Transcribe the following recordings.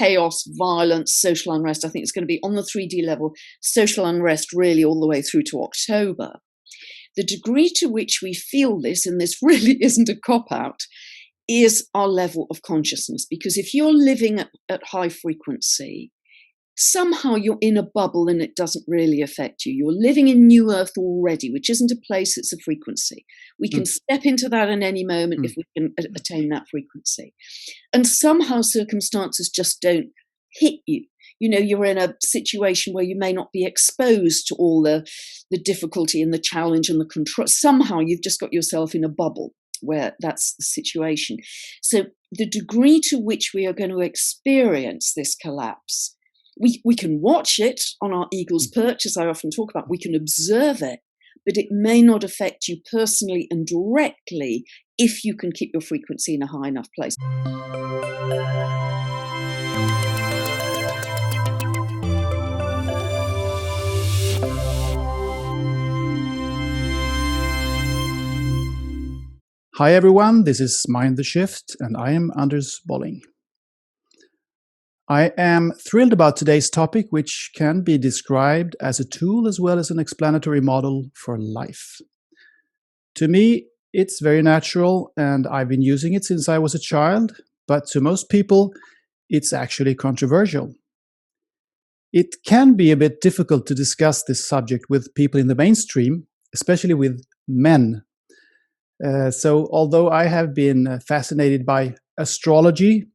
chaos, violence, social unrest. I think it's going to be on the 3D level, social unrest really all the way through to October. The degree to which we feel this, and this really isn't a cop-out, is our level of consciousness. Because if you're living at high frequency, somehow you're in a bubble and it doesn't really affect you. You're living in New Earth already, which isn't a place, it's a frequency. We can step into that at any moment if we can attain that frequency. And somehow circumstances just don't hit you. You know, you're in a situation where you may not be exposed to all the difficulty and the challenge and the control. Somehow you've just got yourself in a bubble where that's the situation. So the degree to which we are going to experience this collapse, we can watch it on our eagle's perch, as I often talk about. We can observe it, but it may not affect you personally and directly if you can keep your frequency in a high enough place. Hi everyone, this is Mind the Shift and I am Anders Bolling. I am thrilled about today's topic, which can be described as a tool as well as an explanatory model for life. To me, it's very natural and I've been using it since I was a child, but to most people, it's actually controversial. It can be a bit difficult to discuss this subject with people in the mainstream, especially with men. So although I have been fascinated by astrology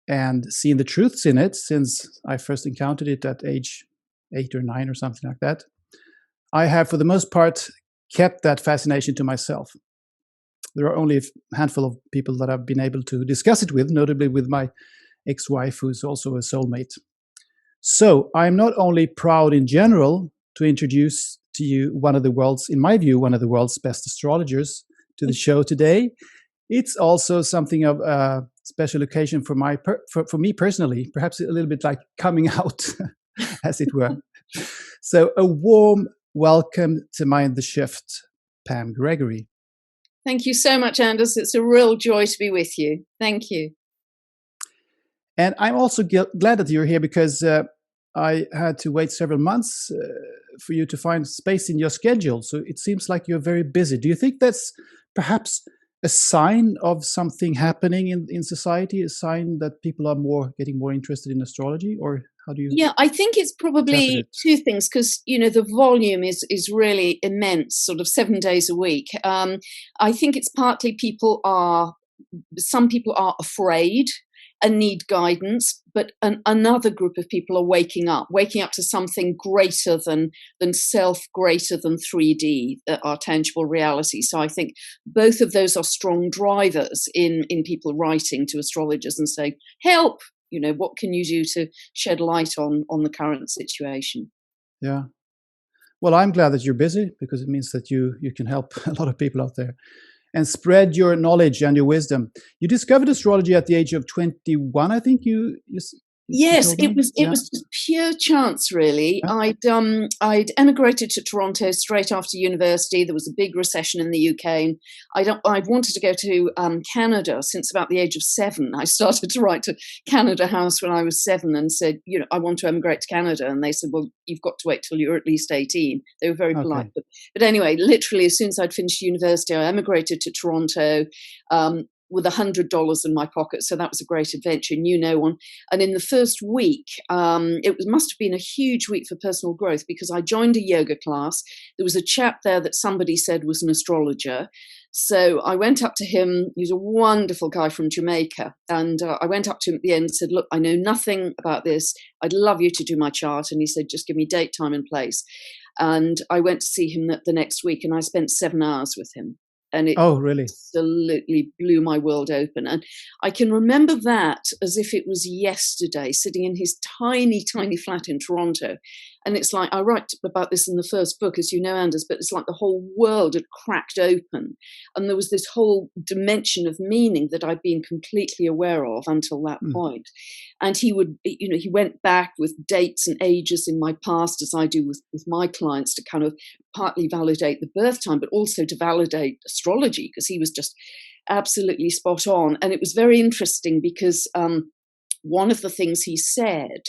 and seen the truths in it since I first encountered it at age 8 or 9 or something like that, I have for the most part kept that fascination to myself. There are only a handful of people that I've been able to discuss it with, notably with my ex-wife, who's also a soulmate. So I'm not only proud in general to introduce to you one of the world's best astrologers to the show today. It's also something of a special occasion for me personally, perhaps a little bit like coming out, as it were. So a warm welcome to Mind the Shift, Pam Gregory. Thank you so much, Anders. It's a real joy to be with you. Thank you. And I'm also glad that you're here because I had to wait several months for you to find space in your schedule. So it seems like you're very busy. Do you think that's perhaps a sign of something happening in society, a sign that people are getting more interested in astrology? Or how do you? Yeah, I think it's probably two things because, you know, the volume is really immense, sort of 7 days a week. I think it's partly some people are afraid and need guidance, but another group of people are waking up to something greater than self, greater than 3D, our tangible reality. So I think both of those are strong drivers in people writing to astrologers and saying, help, you know, what can you do to shed light on the current situation? Yeah. Well, I'm glad that you're busy because it means that you can help a lot of people out there and spread your knowledge and your wisdom. You discovered astrology at the age of 21, I think Yes, it was just pure chance, really. Yeah. I'd emigrated to Toronto straight after university. There was a big recession in the UK, and I'd wanted to go to Canada since about the age of 7. I started to write to Canada House when I was 7 and said, you know, I want to emigrate to Canada. And they said, well, you've got to wait till you're at least 18. They were very polite. But anyway, literally, as soon as I'd finished university, I emigrated to Toronto with $100 in my pocket. So that was a great adventure, knew no one. And in the first week, must have been a huge week for personal growth because I joined a yoga class. There was a chap there that somebody said was an astrologer. So I went up to him. He was a wonderful guy from Jamaica. And I went up to him at the end and said, look, I know nothing about this. I'd love you to do my chart. And he said, just give me date, time and place. And I went to see him the next week and I spent 7 hours with him. And it absolutely blew my world open. And I can remember that as if it was yesterday, sitting in his tiny, tiny flat in Toronto. And it's like, I write about this in the first book, as you know, Anders, but it's like the whole world had cracked open. And there was this whole dimension of meaning that I'd been completely aware of until that point. And he went back with dates and ages in my past, as I do with my clients, to kind of partly validate the birth time, but also to validate astrology, because he was just absolutely spot on. And it was very interesting because one of the things he said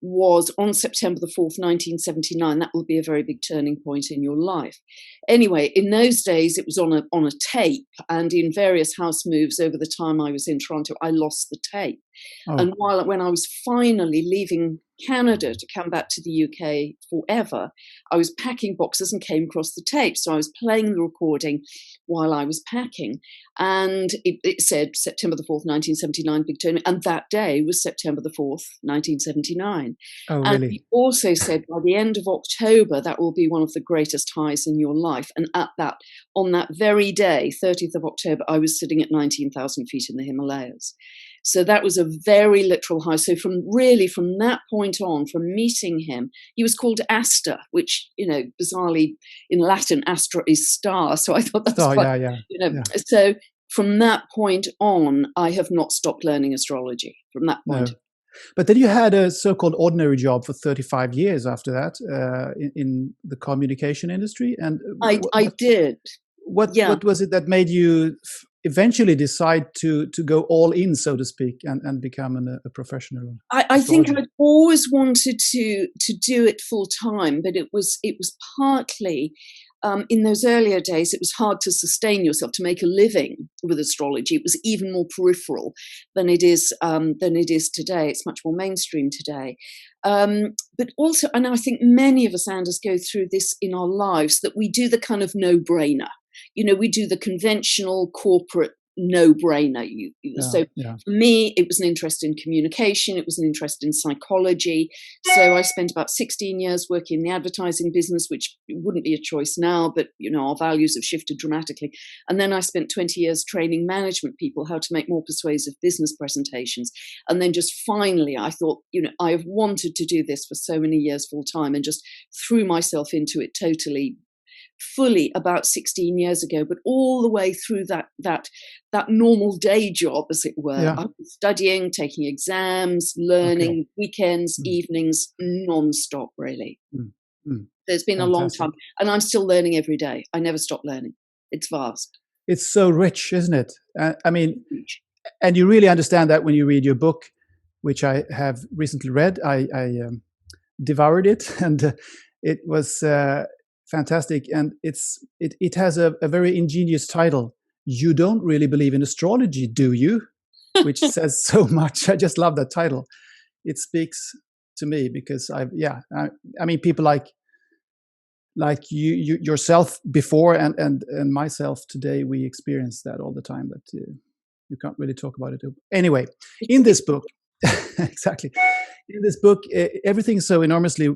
was on September the 4th, 1979, that will be a very big turning point in your life. Anyway, in those days, it was on a tape, and in various house moves over the time I was in Toronto, I lost the tape. Oh. And when I was finally leaving Canada to come back to the UK forever, I was packing boxes and came across the tape. So I was playing the recording while I was packing. And it said September the 4th, 1979, big turn. And that day was September the 4th, 1979. Oh, and really? he also said by the end of October, that will be one of the greatest highs in your life. And on that very day, 30th of October, I was sitting at 19,000 feet in the Himalayas. So that was a very literal high. So from that point on, from meeting him, he was called Astra, which, bizarrely in Latin, Astra is star. So I thought that's yeah. So from that point on, I have not stopped learning astrology from that point. No. But then you had a so-called ordinary job for 35 years after that in the communication industry. And I did. What was it that made you eventually decide to go all in, so to speak, and become a professional? I think I'd always wanted to do it full time, but it was partly in those earlier days, it was hard to sustain yourself, to make a living with astrology. It was even more peripheral than it is today. It's much more mainstream today. But also, and I think many of us, Anders, go through this in our lives, that we do the kind of no-brainer. We do the conventional corporate no-brainer. So for me, it was an interest in communication. It was an interest in psychology. So I spent about 16 years working in the advertising business, which wouldn't be a choice now, but our values have shifted dramatically. And then I spent 20 years training management people how to make more persuasive business presentations. And then just finally, I thought, I have wanted to do this for so many years full time, and just threw myself into it totally, fully about 16 years ago, but all the way through that normal day job, as it were. I was studying, taking exams, learning, weekends, evenings, non-stop, really. It's been a long time, and I'm still learning every day. I never stop learning. It's vast. It's so rich, isn't it? And you really understand that when you read your book, which I have recently read. I devoured it, and it was fantastic. And it has a very ingenious title. You don't really believe in astrology, do you? Which says so much. I just love that title. It speaks to me because people like you yourself before and myself today, we experience that all the time, but you can't really talk about it. Anyway, in this book, exactly. In this book, everything is so enormously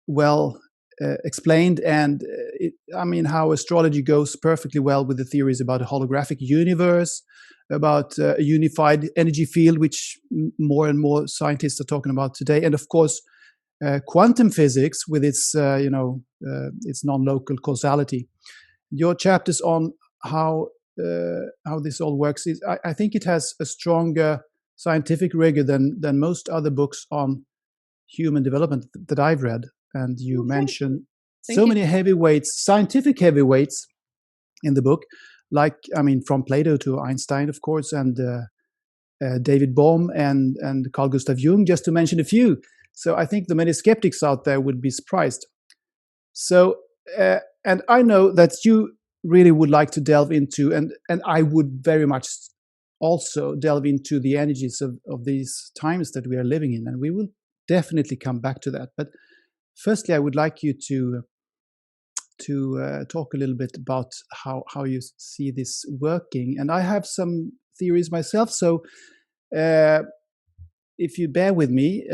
well explained, and how astrology goes perfectly well with the theories about a holographic universe, about a unified energy field, which more and more scientists are talking about today, and of course, quantum physics with its its non-local causality. Your chapters on how this all works is, I think, it has a stronger scientific rigor than most other books on human development that I've read. And you mention many heavyweights, scientific heavyweights, in the book, from Plato to Einstein, of course, and David Bohm and Carl Gustav Jung, just to mention a few. So I think the many skeptics out there would be surprised. So, and I know that you really would like to delve into, and I would very much also delve into the energies of these times that we are living in, and we will definitely come back to that. But firstly, I would like you to talk a little bit about how you see this working. And I have some theories myself, so if you bear with me,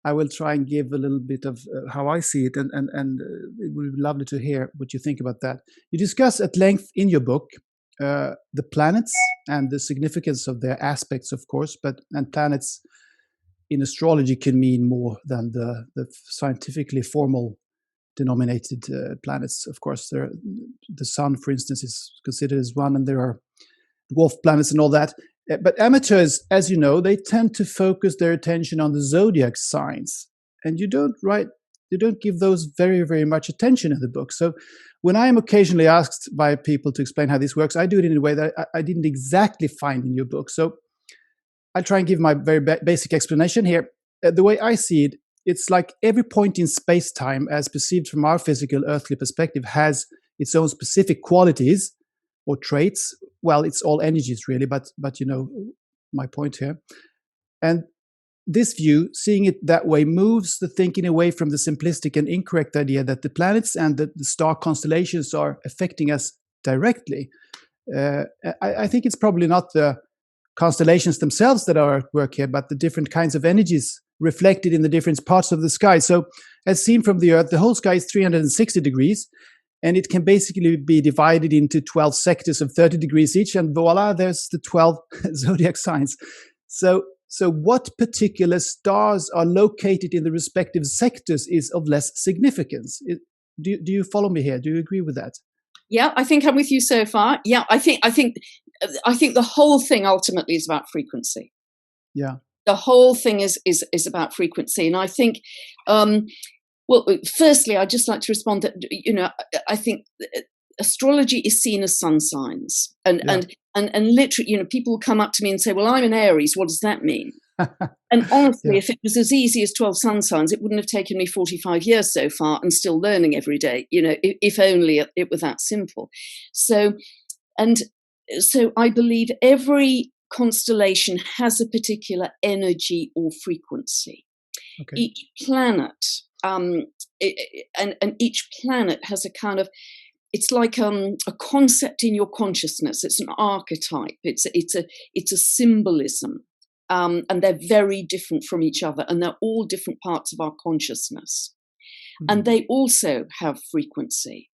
I will try and give a little bit of how I see it, and it would be lovely to hear what you think about that. You discuss at length in your book the planets and the significance of their aspects, of course, and planets in astrology can mean more than the scientifically formal denominated planets. Of course, the sun, for instance, is considered as one, and there are dwarf planets and all that. But amateurs, as you know, they tend to focus their attention on the zodiac signs, and you don't give those very, very much attention in the book. So when I am occasionally asked by people to explain how this works, I do it in a way that I didn't exactly find in your book. So I'll try and give my very basic explanation here. The way I see it, it's like every point in space-time, as perceived from our physical earthly perspective, has its own specific qualities or traits. Well, it's all energies really, but you know my point here. And this view, seeing it that way, moves the thinking away from the simplistic and incorrect idea that the planets and the star constellations are affecting us directly. I think it's probably not the constellations themselves that are at work here, but the different kinds of energies reflected in the different parts of the sky. So, as seen from the Earth, the whole sky is 360 degrees, and it can basically be divided into 12 sectors of 30 degrees each, and voila, there's the 12 zodiac signs. So what particular stars are located in the respective sectors is of less significance. Do you follow me here? Do you agree with that? Yeah, I think I'm with you so far. Yeah, I think the whole thing ultimately is about frequency. Yeah. The whole thing is about frequency, and I think, well, firstly, I'd just like to respond that I think astrology is seen as sun signs, and literally, people come up to me and say, "Well, I'm an Aries. What does that mean?" And honestly, if it was as easy as 12 sun signs, it wouldn't have taken me 45 years so far and still learning every day, if only it were that simple. So I believe every constellation has a particular energy or frequency. Okay. Each planet, and each planet has a kind of, it's like a concept in your consciousness. It's an archetype. It's a symbolism. And they're very different from each other, and they're all different parts of our consciousness. Mm-hmm. And they also have frequency.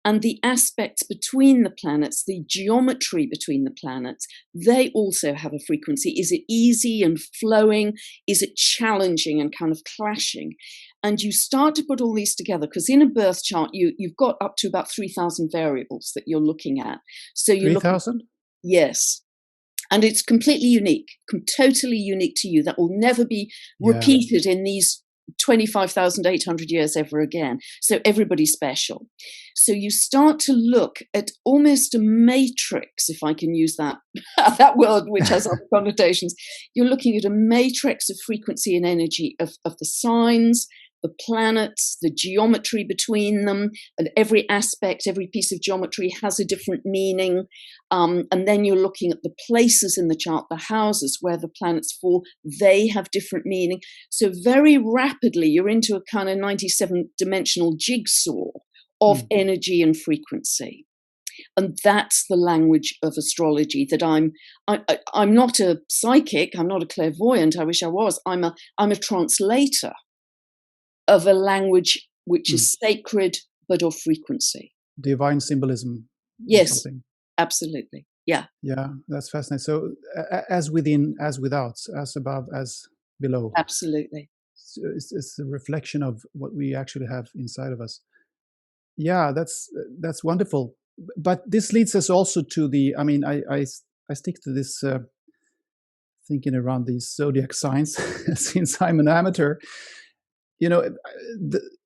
And the aspects between the planets, the geometry between the planets, they also have a frequency. Is it easy and flowing? Is it challenging and kind of clashing? And you start to put all these together, because in a birth chart, you've got up to about 3,000 variables that you're looking at. So 3,000? Yes. And it's completely unique, totally unique to you. That will never be repeated in these 25,800 years ever again. So everybody's special. So you start to look at almost a matrix, if I can use that word, which has other connotations. You're looking at a matrix of frequency and energy of the signs, the planets, the geometry between them, and every aspect, every piece of geometry has a different meaning. And then you're looking at the places in the chart, the houses where the planets fall, they have different meaning. So very rapidly, you're into a kind of 97-dimensional jigsaw of energy and frequency. And that's the language of astrology that I'm not a psychic, I'm not a clairvoyant, I wish I was. I'm a translator of a language which is sacred but of frequency. Divine symbolism. Yes, absolutely. Yeah. Yeah, that's fascinating. So as within, as without, as above, as below. Absolutely. So it's a reflection of what we actually have inside of us. Yeah, that's wonderful. But this leads us also to the, I stick to this thinking around these zodiac signs since I'm an amateur.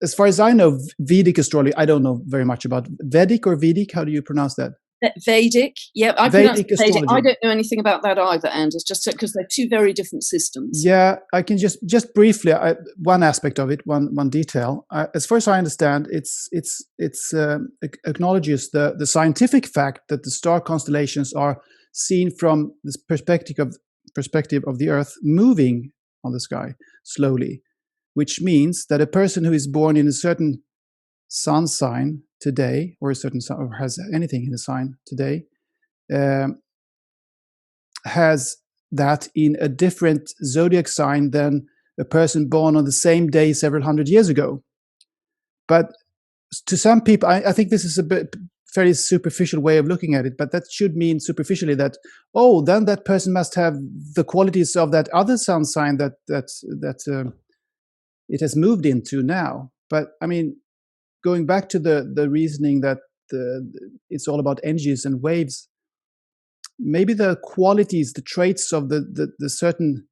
As far as I know, Vedic astrology, I don't know very much about Vedic or Vedic. How do you pronounce that? Vedic. Yeah, I pronounce Vedic. I don't know anything about that either, Anders, just because they're two very different systems. Yeah, I can just briefly, one aspect of it, one detail. As far as I understand, it's acknowledges the scientific fact that the star constellations are seen from this perspective of the Earth moving on the sky slowly, which means that a person who is born in a certain sun sign today, or a certain sign, or has anything in the sign today, has that in a different zodiac sign than a person born on the same day several hundred years ago. But to some people, I think this is a bit very superficial way of looking at it, but that should mean superficially that, then that person must have the qualities of that other sun sign that it has moved into now. But going back to the reasoning that it's all about energies and waves, maybe the qualities, the traits of the certain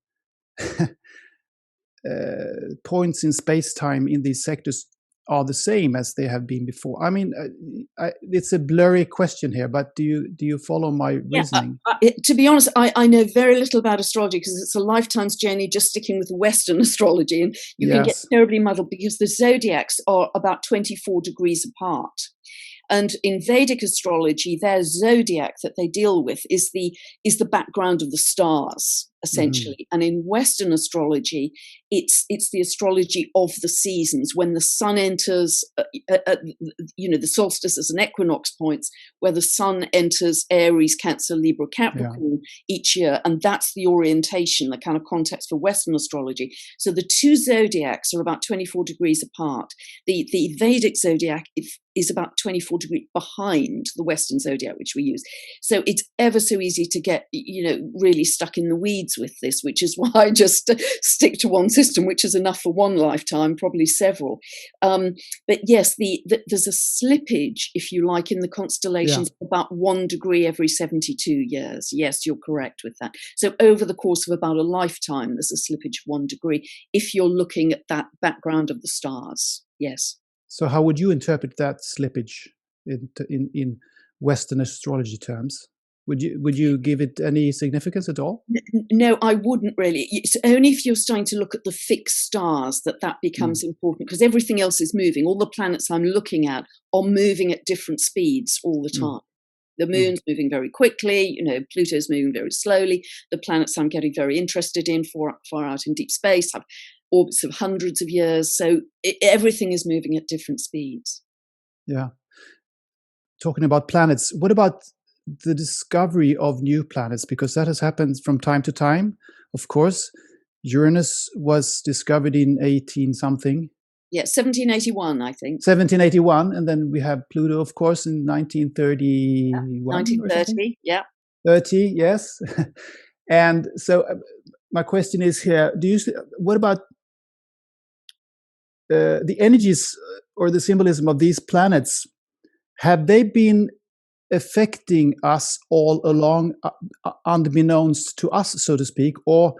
points in space-time in these sectors are the same as they have been before? I mean, it's a blurry question here, but do you follow my reasoning? To be honest, I know very little about astrology because it's a lifetime's journey just sticking with Western astrology, and you can get terribly muddled because the zodiacs are about 24 degrees apart. And in Vedic astrology, their zodiac that they deal with is the background of the stars, essentially. And in Western astrology, it's the astrology of the seasons. When the sun enters, the solstices and equinox points, where the sun enters Aries, Cancer, Libra, Capricorn each year, and that's the orientation, the kind of context for Western astrology. So the two zodiacs are about 24 degrees apart. The Vedic zodiac is about 24 degrees behind the Western zodiac, which we use. So it's ever so easy to get, really stuck in the weeds with this, which is why I just stick to one system, which is enough for one lifetime, probably several. But yes, there's a slippage, if you like, in the constellations about 1 degree every 72 years. Yes, you're correct with that. So over the course of about a lifetime, there's a slippage of 1 degree if you're looking at that background of the stars. Yes. So how would you interpret that slippage in Western astrology terms? Would you give it any significance at all? No, I wouldn't really. It's only if you're starting to look at the fixed stars that becomes important, because everything else is moving. All the planets I'm looking at are moving at different speeds all the time. The moon's moving very quickly, Pluto's moving very slowly. The planets I'm getting very interested in far out in deep space have orbits of hundreds of years. So everything is moving at different speeds. Yeah. Talking about planets, what about the discovery of new planets? Because that has happened from time to time. Of course, Uranus was discovered in 18-something. Yeah, 1781, I think. 1781, and then we have Pluto, of course, in 1931. 1930, yeah. 30, yes. And so my question is here, what about the energies or the symbolism of these planets? Have they been affecting us all along, unbeknownst to us, so to speak, or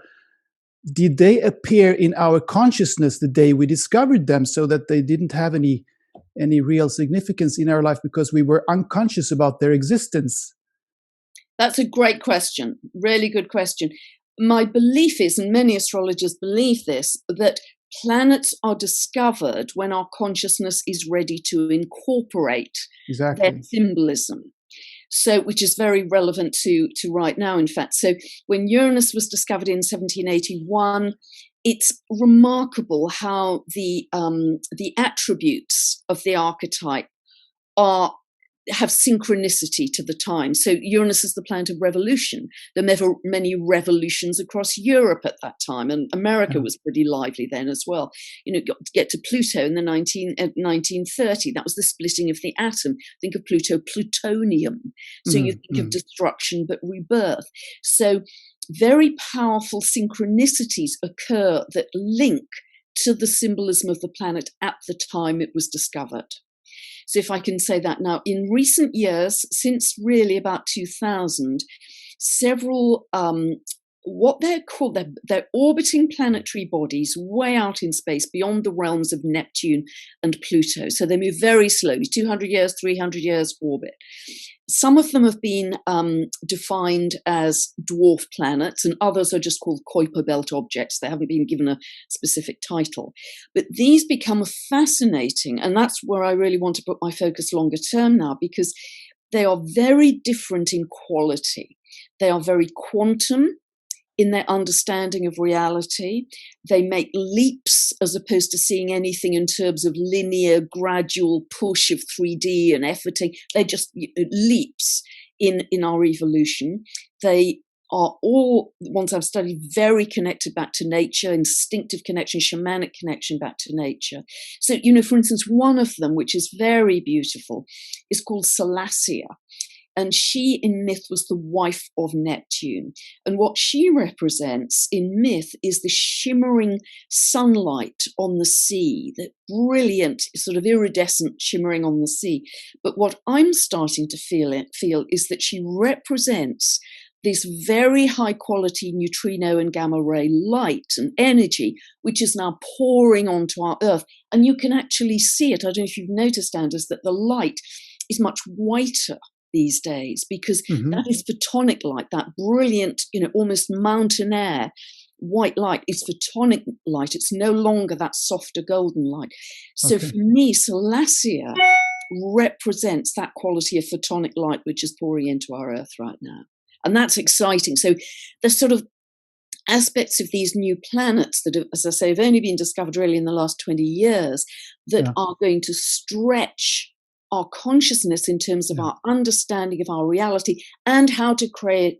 did they appear in our consciousness the day we discovered them, so that they didn't have any real significance in our life because we were unconscious about their existence? That's a great question. Really good question. My belief is, and many astrologers believe this, that planets are discovered when our consciousness is ready to incorporate their symbolism. So, which is very relevant to right now, in fact. So when Uranus was discovered in 1781, it's remarkable how the attributes of the archetype have synchronicity to the time. So Uranus is the planet of revolution. There were many revolutions across Europe at that time, and America was pretty lively then as well. Get to Pluto in the 1930. That was the splitting of the atom. Think of Pluto, plutonium. So you think of destruction but rebirth. So very powerful synchronicities occur that link to the symbolism of the planet at the time it was discovered. So if I can say that now, in recent years, since really about 2000, several what they're called, they're orbiting planetary bodies way out in space beyond the realms of Neptune and Pluto. So they move very slowly, 200 years, 300 years orbit. Some of them have been defined as dwarf planets, and others are just called Kuiper belt objects. They haven't been given a specific title. But these become fascinating, and that's where I really want to put my focus longer term now, because they are very different in quality. They are very quantum in their understanding of reality. They make leaps as opposed to seeing anything in terms of linear, gradual push of 3D and efforting. They're just leaps in our evolution. They are all, ones I've studied, very connected back to nature, instinctive connection, shamanic connection back to nature. So, for instance, one of them, which is very beautiful, is called Salacia. And she in myth was the wife of Neptune. And what she represents in myth is the shimmering sunlight on the sea, the brilliant, sort of iridescent shimmering on the sea. But what I'm starting to feel is that she represents this very high quality neutrino and gamma ray light and energy, which is now pouring onto our Earth. And you can actually see it. I don't know if you've noticed, Anders, that the light is much whiter these days, because that is photonic light, that brilliant, almost mountain air white light is photonic light. It's no longer that softer golden light. So for me, Salacia represents that quality of photonic light which is pouring into our Earth right now. And that's exciting. So the sort of aspects of these new planets that, as I say, have only been discovered really in the last 20 years that are going to stretch our consciousness in terms of our understanding of our reality and how to create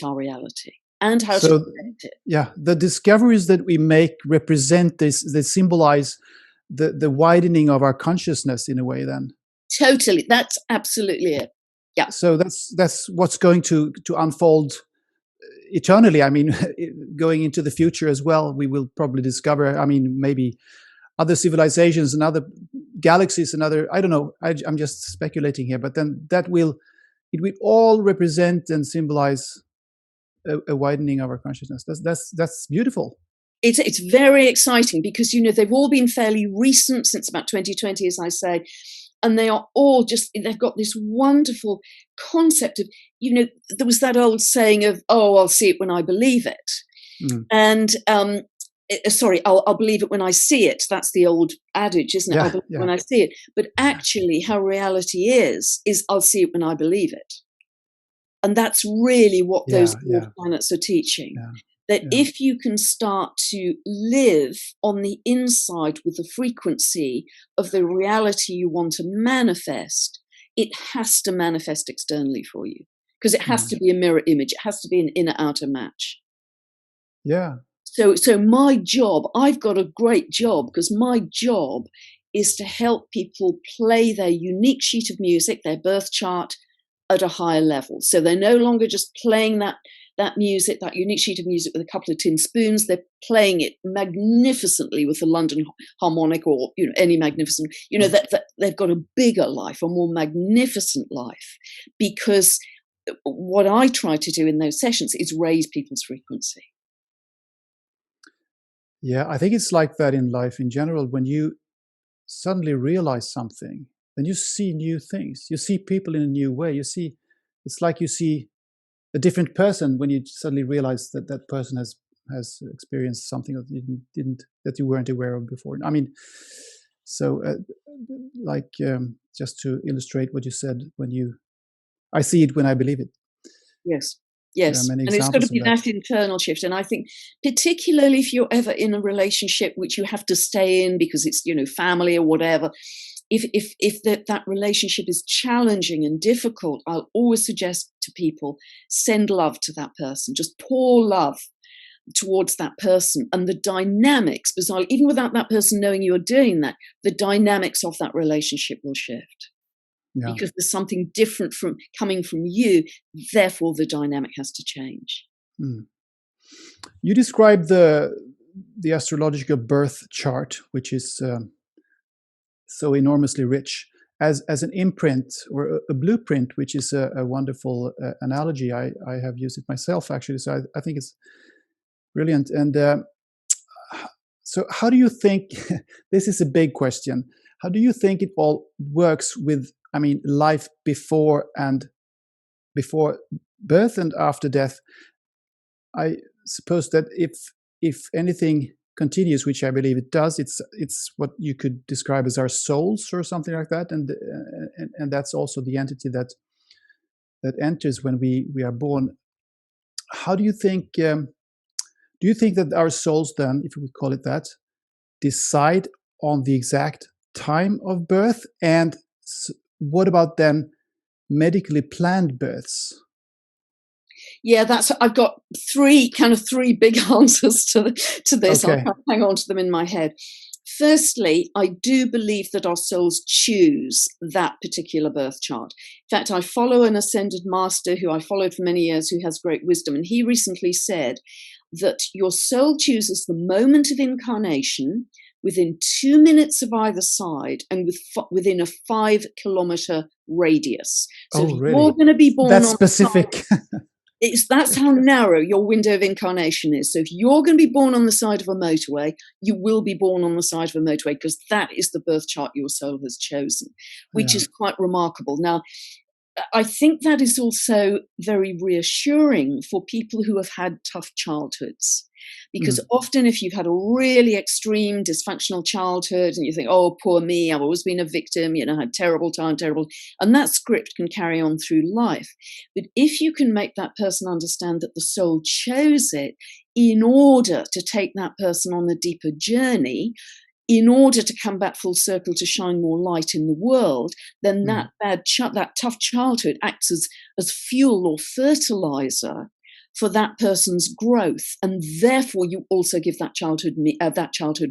our reality and how to create it. Yeah, the discoveries that we make represent this, they symbolize the widening of our consciousness in a way then. Totally, that's absolutely it. Yeah. So that's what's going to unfold eternally. I mean, going into the future as well, we will probably discover, I mean, maybe other civilizations and other galaxies and other, I don't know, I'm just speculating here, but then it will all represent and symbolize a widening of our consciousness. That's beautiful. It's very exciting because, they've all been fairly recent, since about 2020, as I say, and they are all they've got this wonderful concept of, there was that old saying of, oh, I'll see it when I believe it. And, sorry, I'll believe it when I see it. That's the old adage, isn't it? Yeah, I'll believe it when I see it. But actually how reality is I'll see it when I believe it. And that's really what those four planets are teaching. That if you can start to live on the inside with the frequency of the reality you want to manifest, it has to manifest externally for you. Because it has to be a mirror image. It has to be an inner-outer match. Yeah. So my job, I've got a great job, because my job is to help people play their unique sheet of music, their birth chart, at a higher level. So they're no longer just playing that music, that unique sheet of music with a couple of tin spoons. They're playing it magnificently with the London harmonic or any magnificent, that they've got a bigger life, a more magnificent life. Because what I try to do in those sessions is raise people's frequency. Yeah, I think it's like that in life in general. When you suddenly realize something, then you see new things. You see people in a new way. It's like you see a different person when you suddenly realize that person has experienced something that you weren't aware of before. I mean, so just to illustrate what you said, I see it when I believe it. Yes. And it's got to be that internal shift. And I think particularly if you're ever in a relationship which you have to stay in because it's, family or whatever, if that relationship is challenging and difficult, I'll always suggest to people, send love to that person. Just pour love towards that person. And the dynamics, bizarrely, even without that person knowing you're doing that, the dynamics of that relationship will shift. Yeah. Because there's something different coming from you, therefore the dynamic has to change. You describe the astrological birth chart, which is so enormously rich, as an imprint or a blueprint, which is a wonderful analogy. I have used it myself, actually, so I think it's brilliant. And so how do you think, this is a big question, how do you think it all works with, life before birth and after death? I suppose that if anything continues, which I believe it does, it's what you could describe as our souls or something like that, and that's also the entity that enters when we are born. How do you think? Do you think that our souls then, if we call it that, decide on the exact time of birth? And what about then medically planned births? Yeah, I've got three big answers to this. Okay. I'll hang on to them in my head. Firstly, I do believe that our souls choose that particular birth chart. In fact, I follow an ascended master who I followed for many years who has great wisdom, and he recently said that your soul chooses the moment of incarnation within 2 minutes of either side and within a 5 kilometer radius. So really? you're going to be born That's on specific. That's how narrow your window of incarnation is. So if you're going to be born on the side of a motorway, you will be born on the side of a motorway because that is the birth chart your soul has chosen, which is quite remarkable. Now, I think that is also very reassuring for people who have had tough childhoods. Because often if you've had a really extreme dysfunctional childhood and you think, oh, poor me, I've always been a victim, had terrible time, and that script can carry on through life. But if you can make that person understand that the soul chose it in order to take that person on a deeper journey, in order to come back full circle to shine more light in the world, then that tough childhood acts as fuel or fertilizer for that person's growth, and therefore you also give that childhood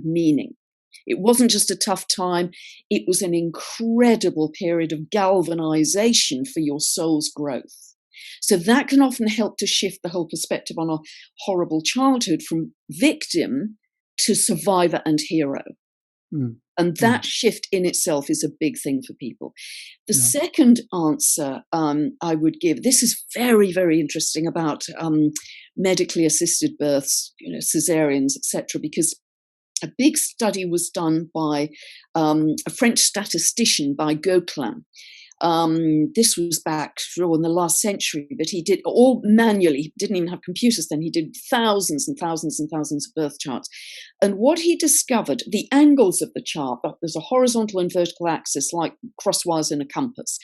meaning. It wasn't just a tough time; it was an incredible period of galvanization for your soul's growth. So that can often help to shift the whole perspective on a horrible childhood from victim to survivor and hero. And that shift in itself is a big thing for people. The second answer I would give, this is very, very interesting about medically assisted births, cesareans, etc., because a big study was done by a French statistician, by Gauquelin. This was back in the last century, but he did all manually. He didn't even have computers then. He did thousands and thousands and thousands of birth charts. And what he discovered, the angles of the chart, there's a horizontal and vertical axis like crosswise in a compass.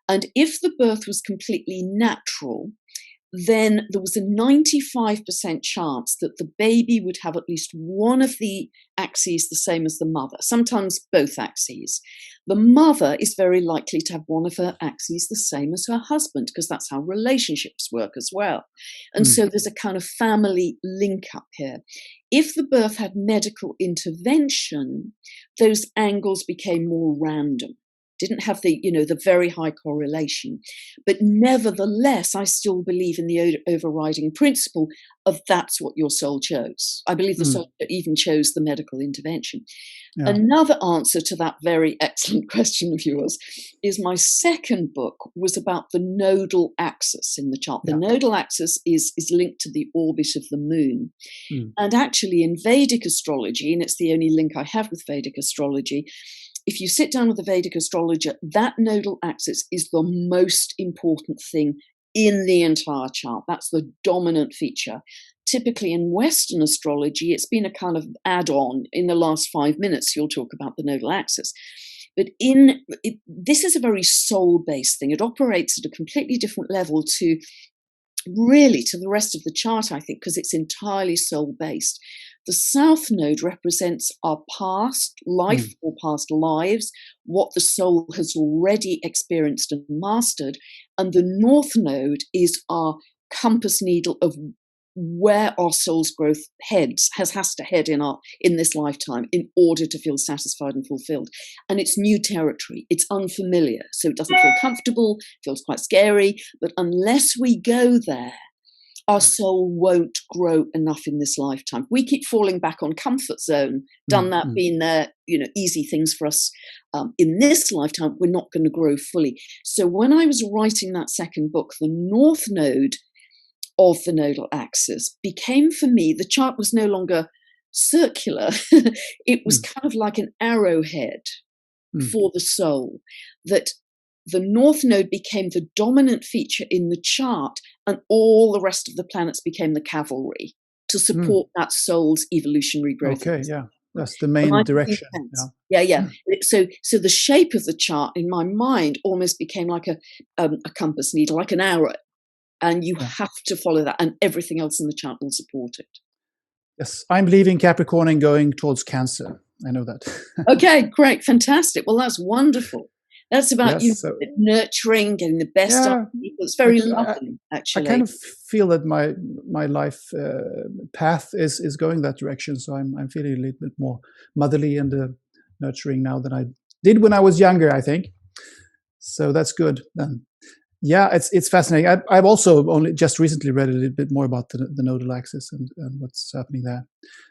And if the birth was completely natural, then there was a 95% chance that the baby would have at least one of the axes the same as the mother, sometimes both axes. The mother is very likely to have one of her axes the same as her husband, because that's how relationships work as well. And so there's a kind of family link up here. If the birth had medical intervention, those angles became more random. Didn't have the very high correlation. But nevertheless, I still believe in the overriding principle of that's what your soul chose. I believe the soul even chose the medical intervention. Yeah. Another answer to that very excellent question of yours is my second book was about the nodal axis in the chart. The nodal axis is linked to the orbit of the moon. And actually in Vedic astrology, and it's the only link I have with Vedic astrology, if you sit down with a Vedic astrologer, that nodal axis is the most important thing in the entire chart. That's the dominant feature. Typically in Western astrology, it's been a kind of add-on. In the last 5 minutes, you'll talk about the nodal axis. But this is a very soul-based thing. It operates at a completely different level to the rest of the chart, I think, because it's entirely soul-based. The South Node represents our past life or past lives, what the soul has already experienced and mastered. And the North Node is our compass needle of where our soul's growth has to head in this lifetime in order to feel satisfied and fulfilled. And it's new territory. It's unfamiliar. So it doesn't feel comfortable, feels quite scary. But unless we go there, our soul won't grow enough in this lifetime. We keep falling back on comfort zone, done that, been there, easy things for us. In this lifetime, we're not going to grow fully. So when I was writing that second book, the North Node of the nodal axis became, for me, the chart was no longer circular. It was kind of like an arrowhead for the soul, that the North Node became the dominant feature in the chart, and all the rest of the planets became the cavalry to support that soul's evolutionary growth. Okay, yeah. That's the main direction. Yeah. So the shape of the chart in my mind almost became like a compass needle, like an arrow. And you have to follow that, and everything else in the chart will support it. Yes, I'm leaving Capricorn and going towards Cancer. I know that. Okay, great, fantastic. Well, that's wonderful. That's about nurturing, getting the best out of people. It's very lovely, actually. I kind of feel that my life path is going that direction. So I'm feeling a little bit more motherly and nurturing now than I did when I was younger, I think. So that's good then. Yeah, it's fascinating. I've also only just recently read a little bit more about the nodal axis and what's happening there.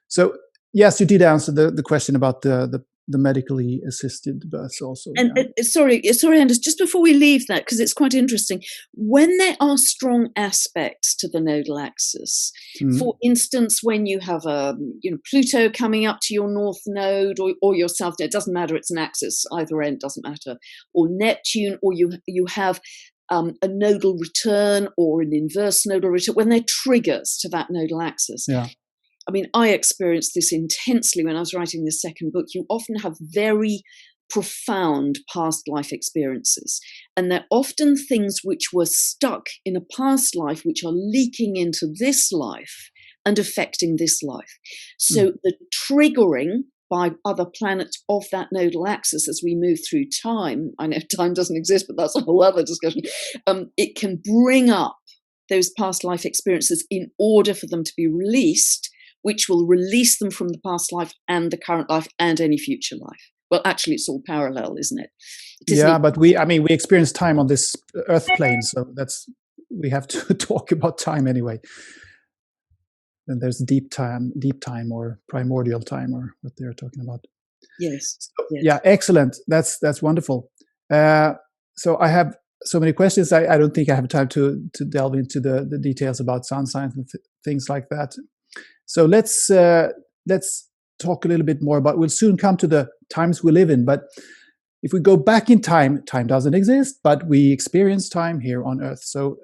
So yes, you did answer the question about the the medically assisted births also. And sorry, Anders, just before we leave that, because it's quite interesting, when there are strong aspects to the nodal axis, for instance, when you have Pluto coming up to your north node or your south node, it doesn't matter, it's an axis, either end doesn't matter, or Neptune, or you have a nodal return or an inverse nodal return, when they're triggers to that nodal axis. Yeah. I mean, I experienced this intensely when I was writing the second book. You often have very profound past life experiences, and they're often things which were stuck in a past life which are leaking into this life and affecting this life. So the triggering by other planets of that nodal axis as we move through time, I know time doesn't exist, but that's a whole other discussion, it can bring up those past life experiences in order for them to be released, which will release them from the past life and the current life and any future life. Well, actually, it's all parallel, isn't it? But we experience time on this earth plane, so we have to talk about time anyway. And there's deep time or primordial time, or what they're talking about. Yes. So, yeah, excellent. That's wonderful. So I have so many questions. I don't think I have time to delve into the details about sun signs and things like that. So let's talk a little bit more about. We'll soon come to the times we live in, but if we go back in time, time doesn't exist, but we experience time here on Earth. So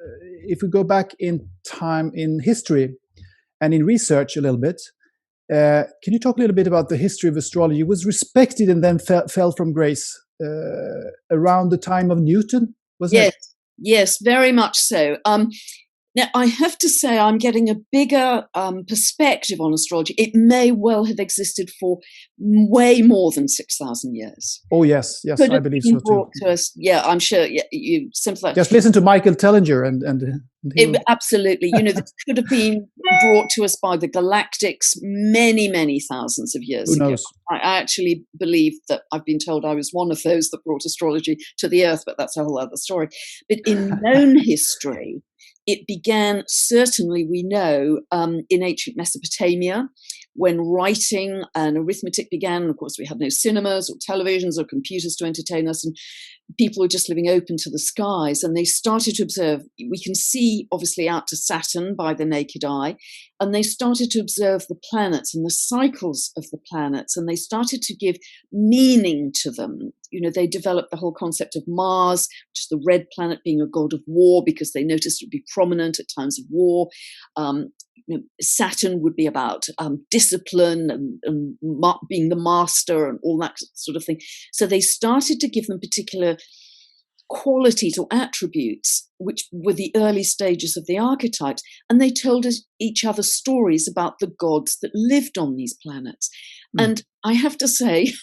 if we go back in time in history and in research a little bit, can you talk a little bit about the history of astrology? It was respected and then fell from grace around the time of Newton, wasn't it? Yes, very much so. Now, I have to say I'm getting a bigger perspective on astrology. It may well have existed for way more than 6,000 years. Oh, yes, I believe so too. To us, yeah, I'm sure you sympathize. Just listen to Michael Tellinger and absolutely. This could have been brought to us by the galactics many, many thousands of years ago. I actually believe that I've been told I was one of those that brought astrology to the Earth, but that's a whole other story. But in known history, it began, certainly we know, in ancient Mesopotamia, when writing and arithmetic began. And of course, we had no cinemas or televisions or computers to entertain us, and people were just living open to the skies. And they started to observe. We can see, obviously, out to Saturn by the naked eye. And they started to observe the planets and the cycles of the planets. And they started to give meaning to them. They developed the whole concept of Mars, which is the red planet, being a god of war, because they noticed it would be prominent at times of war. Saturn would be about discipline and being the master and all that sort of thing. So they started to give them particular qualities or attributes, which were the early stages of the archetypes. And they told us each other stories about the gods that lived on these planets. And I have to say,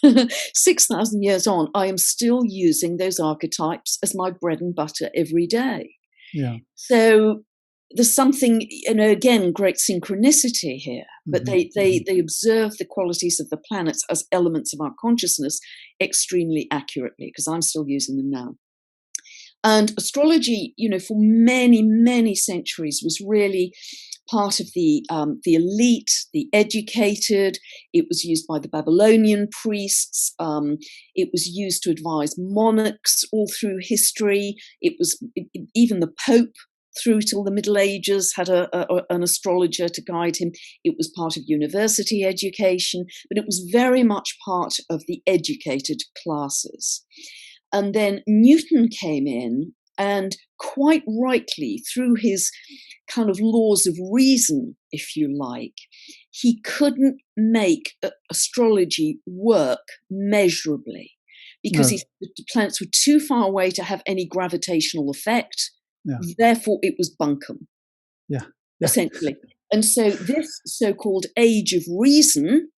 6,000 years on, I am still using those archetypes as my bread and butter every day. Yeah. So there's something, again, great synchronicity here, but they observe the qualities of the planets as elements of our consciousness extremely accurately, because I'm still using them now. And astrology, for many, many centuries was really part of the elite, the educated. It was used by the Babylonian priests. It was used to advise monarchs all through history. Even the Pope, through till the Middle Ages, had an astrologer to guide him. It was part of university education, but it was very much part of the educated classes. And then Newton came in, and quite rightly, through his kind of laws of reason, if you like, he couldn't make astrology work measurably, because the planets were too far away to have any gravitational effect. Yeah. Therefore, it was bunkum, essentially. And so this so-called age of reason,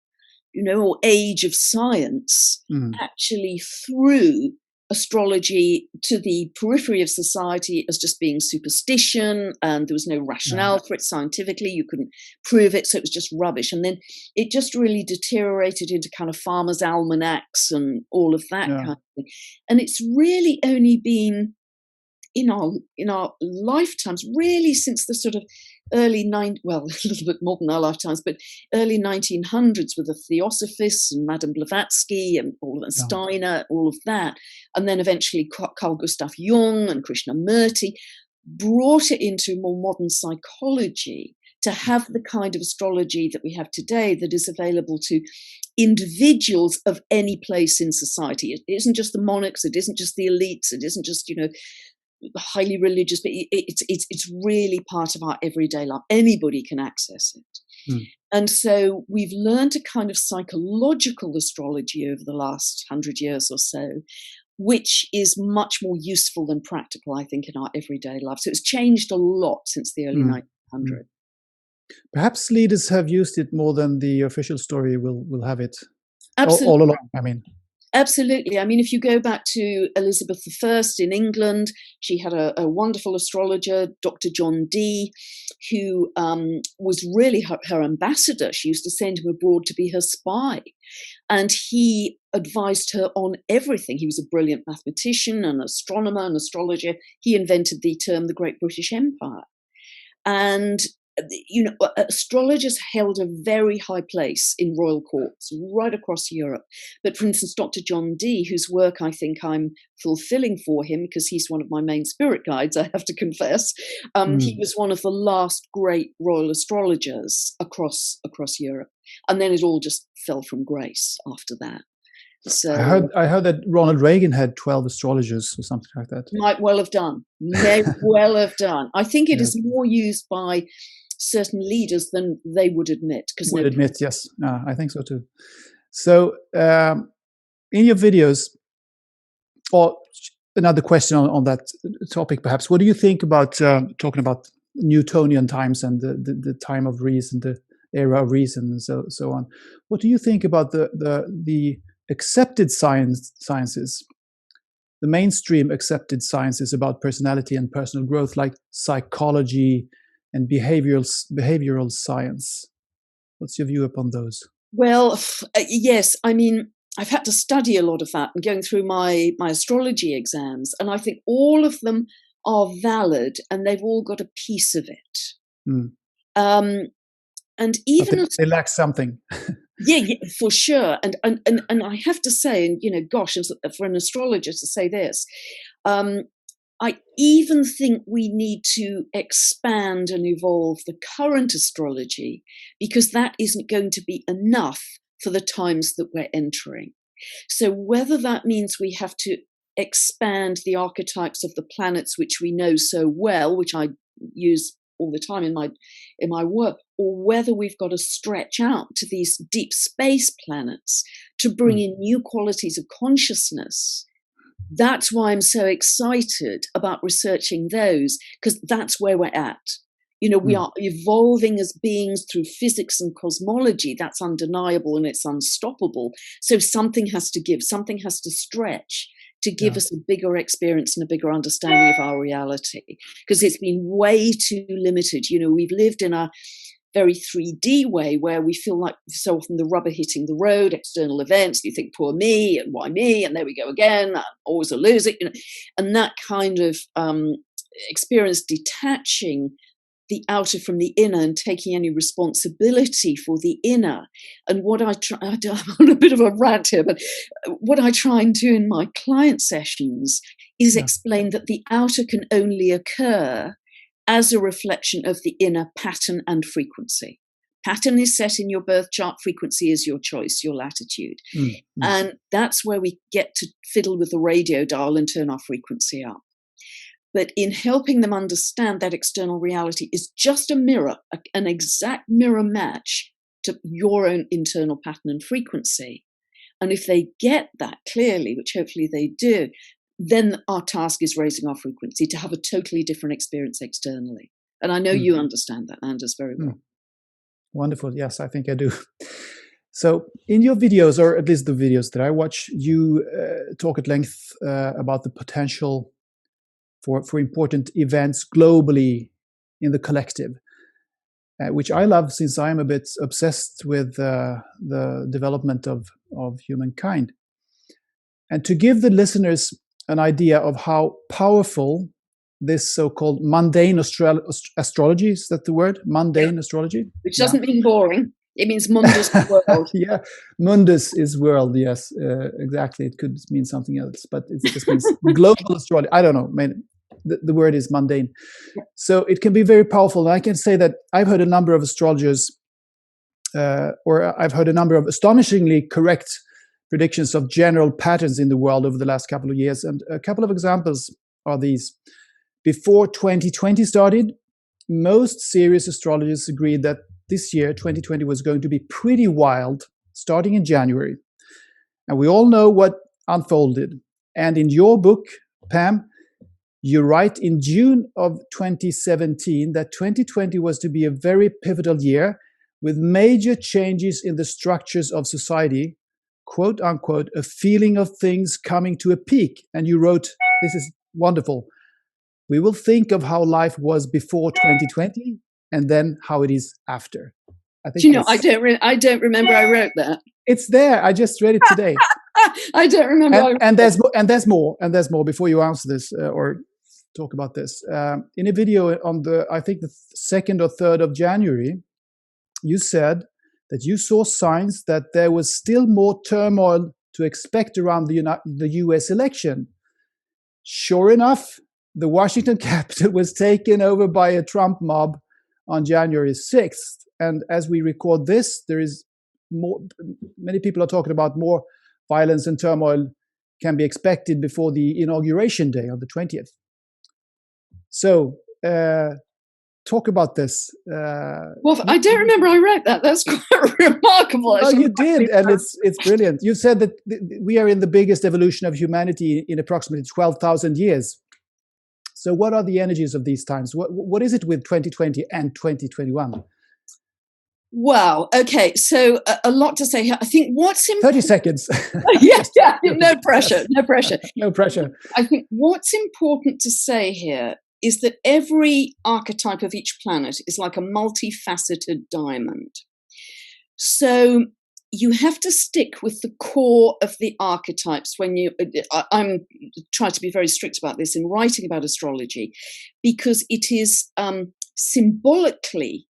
or age of science, actually threw astrology to the periphery of society as just being superstition, and there was no rationale for it scientifically. You couldn't prove it, so it was just rubbish. And then it just really deteriorated into kind of farmers' almanacs and all of that kind of thing. And it's really only been in our lifetimes, really since the sort of well, a little bit more than our lifetimes, but early 1900s with the Theosophists and Madame Blavatsky and all of Steiner, all of that. And then eventually Carl Gustav Jung and Krishnamurti brought it into more modern psychology to have the kind of astrology that we have today that is available to individuals of any place in society. It isn't just the monarchs, it isn't just the elites, it isn't just, highly religious, but it's really part of our everyday life. Anybody can access it. And so we've learned a kind of psychological astrology over the last 100 years or so, which is much more useful than practical, I think, in our everyday life. So it's changed a lot since the early 1900s. Perhaps leaders have used it more than the official story will have it. Absolutely. All along, I mean. Absolutely. I mean, if you go back to Elizabeth I in England, she had a wonderful astrologer, Dr. John Dee, who was really her ambassador. She used to send him abroad to be her spy. And he advised her on everything. He was a brilliant mathematician, an astronomer, an astrologer. He invented the term the Great British Empire. And astrologers held a very high place in royal courts right across Europe. But for instance, Dr. John Dee, whose work I think I'm fulfilling for him because he's one of my main spirit guides, I have to confess, he was one of the last great royal astrologers across Europe. And then it all just fell from grace after that. So I heard that Ronald Reagan had 12 astrologers or something like that. Might well have done. May well have done. I think it is more used by certain leaders than they would admit. Yes. I think so too. So in your videos, or another question on that topic perhaps, what do you think about talking about Newtonian times and the time of reason, the era of reason and so on? What do you think about the accepted sciences, the mainstream accepted sciences about personality and personal growth, like psychology and behavioral science? What's your view upon those? Well, yes. I mean, I've had to study a lot of that and going through my astrology exams, and I think all of them are valid and they've all got a piece of it. And even they lack something. Yeah, for sure. And I have to say, and gosh, for an astrologer to say this, I even think we need to expand and evolve the current astrology because that isn't going to be enough for the times that we're entering. So whether that means we have to expand the archetypes of the planets which we know so well, which I use all the time in my work, or whether we've got to stretch out to these deep space planets to bring in new qualities of consciousness. That's why I'm so excited about researching those, because that's where we're at. We are evolving as beings through physics and cosmology. That's undeniable and it's unstoppable. So something has to give, something has to stretch to give us a bigger experience and a bigger understanding of our reality, because it's been way too limited. We've lived in a very 3D way where we feel like so often the rubber hitting the road, external events, you think, poor me, and why me, and there we go again, I'm always a loser, and that kind of experience detaching the outer from the inner and taking any responsibility for the inner. And what I'm on a bit of a rant here, but what I try and do in my client sessions is explain that the outer can only occur as a reflection of the inner pattern and frequency. Pattern is set in your birth chart, frequency is your choice, your latitude. And that's where we get to fiddle with the radio dial and turn our frequency up. But in helping them understand that external reality is just a mirror, an exact mirror match to your own internal pattern and frequency. And if they get that clearly, which hopefully they do, then our task is raising our frequency to have a totally different experience externally. And I know you understand that, Anders, very well. Wonderful. Yes, I think I do. So in your videos, or at least the videos that I watch, you talk at length about the potential for important events globally in the collective, which I love since I'm a bit obsessed with the development of humankind. And to give the listeners an idea of how powerful this so-called mundane astrology. Is that the word? Mundane astrology? Which doesn't mean boring. It means mundus world. Yeah, mundus is world. Yes, exactly. It could mean something else, but it just means global astrology. I don't know. The word is mundane. So it can be very powerful. And I can say that I've heard a number of astrologers, or I've heard a number of astonishingly correct predictions of general patterns in the world over the last couple of years. And a couple of examples are these. Before 2020 started, most serious astrologers agreed that this year, 2020, was going to be pretty wild, starting in January. And we all know what unfolded. And in your book, Pam, you write in June of 2017 that 2020 was to be a very pivotal year with major changes in the structures of society, quote unquote, a feeling of things coming to a peak. And you wrote, this is wonderful, we will think of how life was before 2020 and then how it is after. I think I don't remember I wrote that. It's there. I just read it today. I don't remember. And there's more before you answer this or talk about this. In a video on I think the 2nd or 3rd of January, you said that you saw signs that there was still more turmoil to expect around the US election. Sure enough, the Washington Capitol was taken over by a Trump mob on January 6th. And as we record this, there is many people are talking about more violence and turmoil can be expected before the inauguration day on the 20th. So, talk about this. Well, I don't remember I wrote that. That's quite remarkable. Oh, you did, and it's brilliant. You said that we are in the biggest evolution of humanity in approximately 12,000 years. So what are the energies of these times? What is it with 2020 and 2021? Wow. Okay. So a lot to say here. I think what's important. 30 seconds. Yeah. No pressure. No pressure. No pressure. I think what's important to say here is that every archetype of each planet is like a multifaceted diamond. So you have to stick with the core of the archetypes when I'm trying to be very strict about this in writing about astrology, because it is symbolically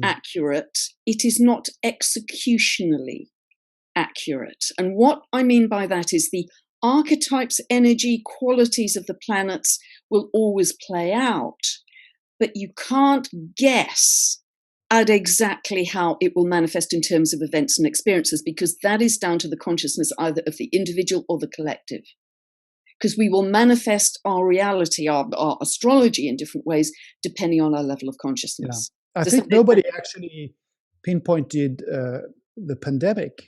accurate. It is not executionally accurate. And what I mean by that is the archetypes, energy, qualities of the planets will always play out, but you can't guess at exactly how it will manifest in terms of events and experiences, because that is down to the consciousness either of the individual or the collective. Because we will manifest our reality, our astrology in different ways, depending on our level of consciousness. Yeah. I think nobody actually pinpointed the pandemic.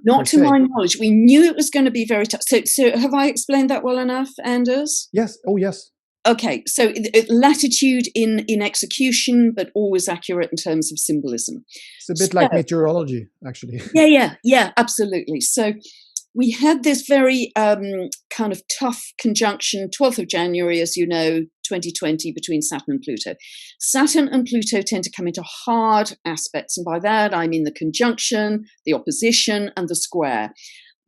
Not to my knowledge. We knew it was going to be very tough. So have I explained that well enough, Anders? Yes. Oh, yes. Okay, so latitude in execution, but always accurate in terms of symbolism. It's a bit like meteorology, actually. Yeah, absolutely. So we had this very kind of tough conjunction, 12th of January, as you know, 2020, between Saturn and Pluto. Saturn and Pluto tend to come into hard aspects, and by that I mean the conjunction, the opposition, and the square,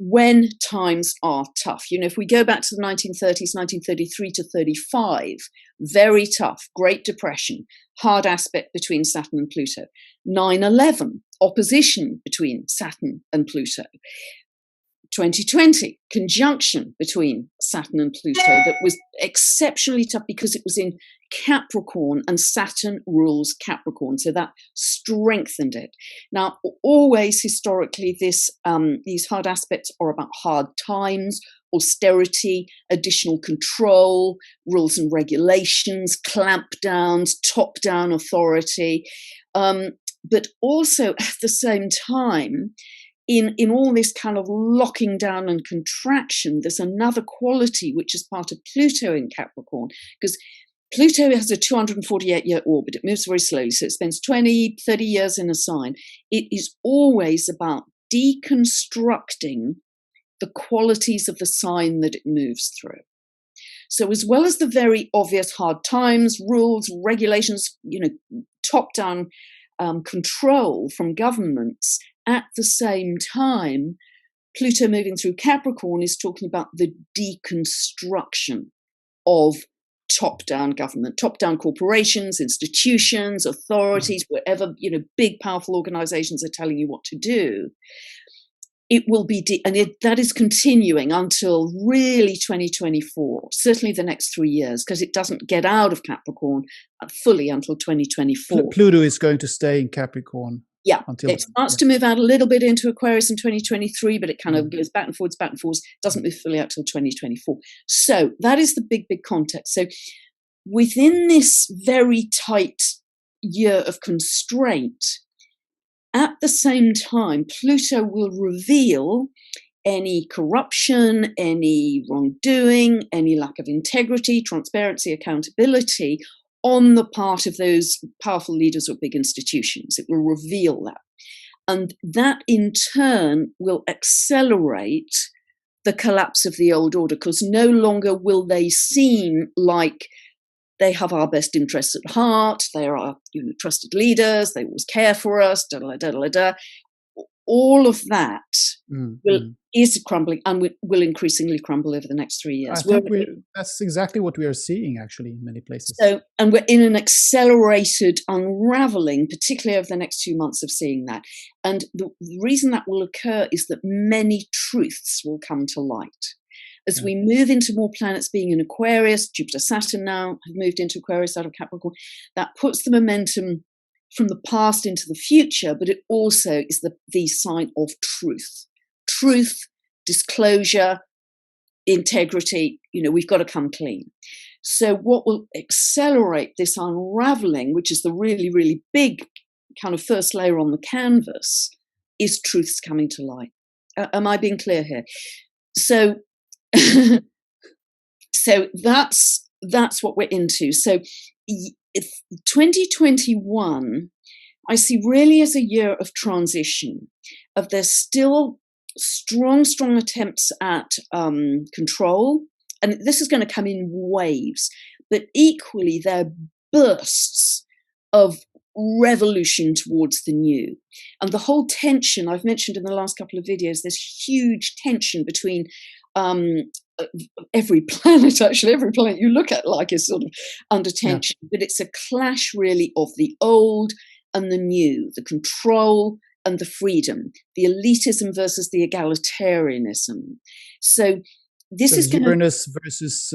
when times are tough. You know, if we go back to the 1930s, 1933 to 35, very tough, Great Depression, hard aspect between Saturn and Pluto. 9/11, opposition between Saturn and Pluto. 2020, conjunction between Saturn and Pluto that was exceptionally tough because it was in Capricorn and Saturn rules Capricorn. So that strengthened it. Now, always historically, these hard aspects are about hard times, austerity, additional control, rules and regulations, clampdowns, top-down authority. But also at the same time, in all this kind of locking down and contraction, there's another quality which is part of Pluto in Capricorn, because Pluto has a 248-year orbit. It moves very slowly, so it spends 20, 30 years in a sign. It is always about deconstructing the qualities of the sign that it moves through. So as well as the very obvious hard times, rules, regulations, top-down control from governments, at the same time, Pluto moving through Capricorn is talking about the deconstruction of top-down government, top-down corporations, institutions, authorities, wherever, big, powerful organizations are telling you what to do. It will be, that is continuing until really 2024, certainly the next 3 years, because it doesn't get out of Capricorn fully until 2024. Pluto is going to stay in Capricorn. Yeah, it starts to move out a little bit into Aquarius in 2023, but it kind of goes back and forwards, doesn't move fully out till 2024. So that is the big, big context. So within this very tight year of constraint, at the same time, Pluto will reveal any corruption, any wrongdoing, any lack of integrity, transparency, accountability on the part of those powerful leaders or big institutions. It will reveal that. And that in turn will accelerate the collapse of the old order, because no longer will they seem like they have our best interests at heart, they are our trusted leaders, they always care for us, all of that is crumbling and will increasingly crumble over the next 3 years. I think that's exactly what we are seeing, actually, in many places. So, and we're in an accelerated unraveling, particularly over the next 2 months of seeing that. And the reason that will occur is that many truths will come to light. As we move into more planets being in Aquarius, Jupiter, Saturn now have moved into Aquarius out of Capricorn, that puts the momentum from the past into the future, but it also is the sign of truth. Truth, disclosure, integrity, we've got to come clean. So what will accelerate this unraveling, which is the really, really big kind of first layer on the canvas, is truths coming to light. Am I being clear here? So so that's what we're into. So 2021, I see really as a year of transition, of there's still strong attempts at control, and this is going to come in waves, but equally there are bursts of revolution towards the new. And the whole tension I've mentioned in the last couple of videos, there's huge tension between every planet, actually, every planet you look at is sort of under tension, but it's a clash really of the old and the new, the control and the freedom, the elitism versus the egalitarianism. So this is Uranus versus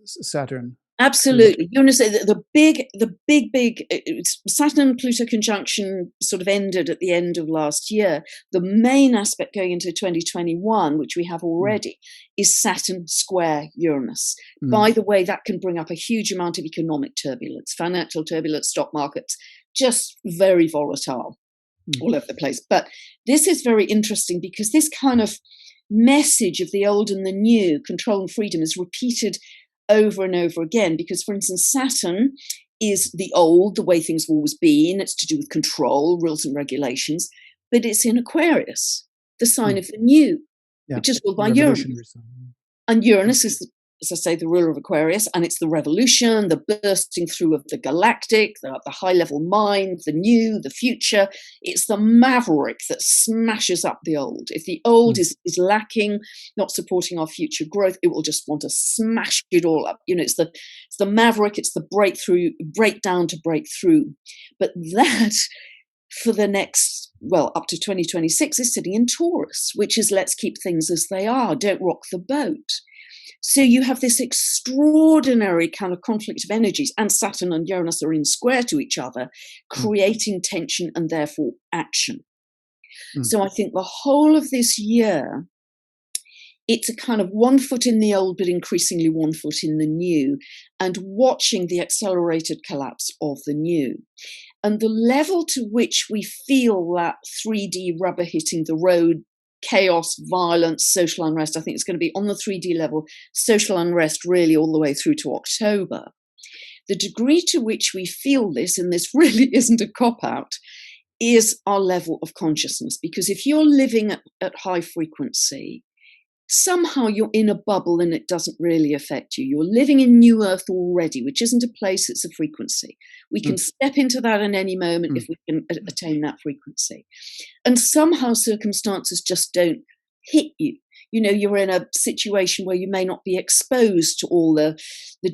Saturn. Absolutely. Uranus, the big Saturn and Pluto conjunction sort of ended at the end of last year. The main aspect going into 2021, which we have already, is Saturn square Uranus. By the way, that can bring up a huge amount of economic turbulence, financial turbulence, stock markets, just very volatile all over the place. But this is very interesting because this kind of message of the old and the new, control and freedom, is repeated over and over again, because, for instance, Saturn is the old, the way things have always been. It's to do with control, rules and regulations, but it's in Aquarius, the sign of the new, which is ruled by Uranus. And Uranus is, as I say, the ruler of Aquarius, and it's the revolution, the bursting through of the galactic, the high-level mind, the new, the future. It's the maverick that smashes up the old. If the old is lacking, not supporting our future growth, it will just want to smash it all up. It's the maverick, it's the breakdown to breakthrough. But that, for the next, up to 2026, is sitting in Taurus, which is let's keep things as they are, don't rock the boat. So you have this extraordinary kind of conflict of energies, and Saturn and Uranus are in square to each other, creating tension and therefore action. So I think the whole of this year, it's a kind of 1 foot in the old, but increasingly 1 foot in the new, and watching the accelerated collapse of the new. And the level to which we feel that 3D rubber hitting the road, chaos, violence, social unrest, I think it's going to be on the 3D level, social unrest really all the way through to October. The degree to which we feel this, and this really isn't a cop-out, is our level of consciousness. Because if you're living at high frequency, somehow you're in a bubble and it doesn't really affect you. You're living in New Earth already, which isn't a place, it's a frequency. We can step into that at any moment if we can attain that frequency. And somehow circumstances just don't hit you. you're in a situation where you may not be exposed to all the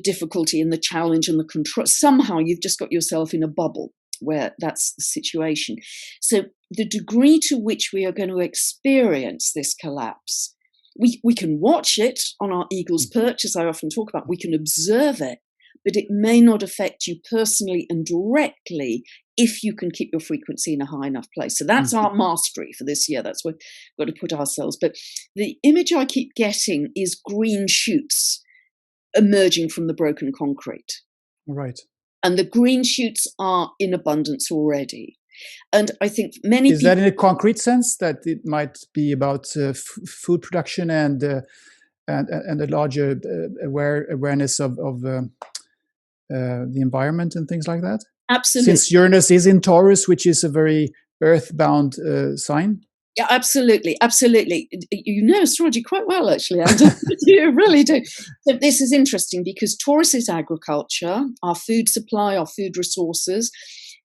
difficulty and the challenge and the control. Somehow you've just got yourself in a bubble where that's the situation. So the degree to which we are going to experience this collapse, we can watch it on our eagle's perch, as I often talk about. We can observe it, but it may not affect you personally and directly if you can keep your frequency in a high enough place. So that's our mastery for this year. That's where we've got to put ourselves. But the image I keep getting is green shoots emerging from the broken concrete. Right. And the green shoots are in abundance already. And I think many Is that in a concrete sense, that it might be about food production and a larger awareness of the environment and things like that? Absolutely. Since Uranus is in Taurus, which is a very earthbound sign. Yeah, absolutely. Absolutely. You know astrology quite well, actually, Andy. You really do. So this is interesting because Taurus is agriculture, our food supply, our food resources,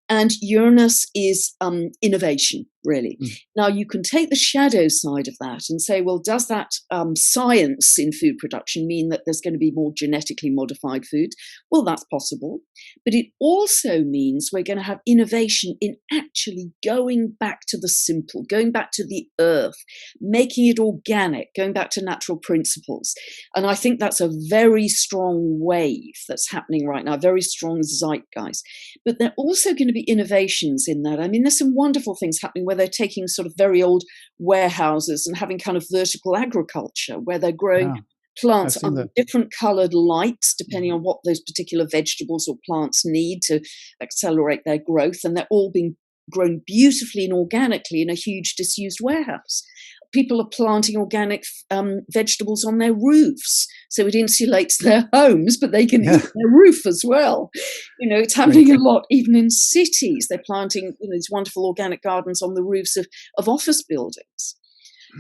and Uranus is innovation, really. Now, you can take the shadow side of that and say, well, does that science in food production mean that there's going to be more genetically modified food? Well, that's possible. But it also means we're going to have innovation in actually going back to the simple, going back to the earth, making it organic, going back to natural principles. And I think that's a very strong wave that's happening right now, very strong zeitgeist. But there are also going to be innovations in that. I mean, there's some wonderful things happening where they're taking sort of very old warehouses and having kind of vertical agriculture where they're growing plants under different coloured lights depending on what those particular vegetables or plants need to accelerate their growth, and they're all being grown beautifully and organically in a huge disused warehouse. People are planting organic vegetables on their roofs, so it insulates their homes, but they can eat their roof as well. It's happening a lot, even in cities. They're planting these wonderful organic gardens on the roofs of office buildings.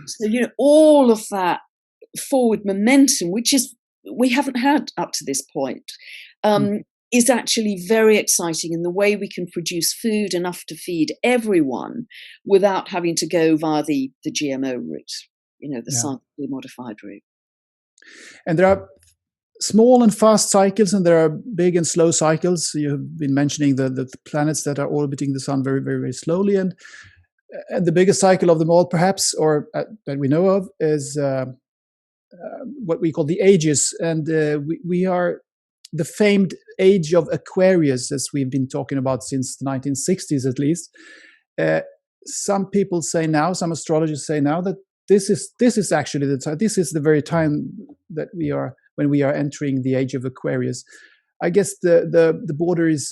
So, all of that forward momentum, which is we haven't had up to this point, is actually very exciting in the way we can produce food enough to feed everyone without having to go via the GMO route, the scientifically modified route. And there are small and fast cycles, and there are big and slow cycles. You've been mentioning the planets that are orbiting the sun very, very, very slowly. And the biggest cycle of them all, perhaps, or that we know of, is what we call the ages. And we are the famed age of Aquarius, as we've been talking about since the 1960s at least. Some people say now, some astrologers say now, that this is actually the time. This is the very time that when we are entering the age of Aquarius. I guess the border is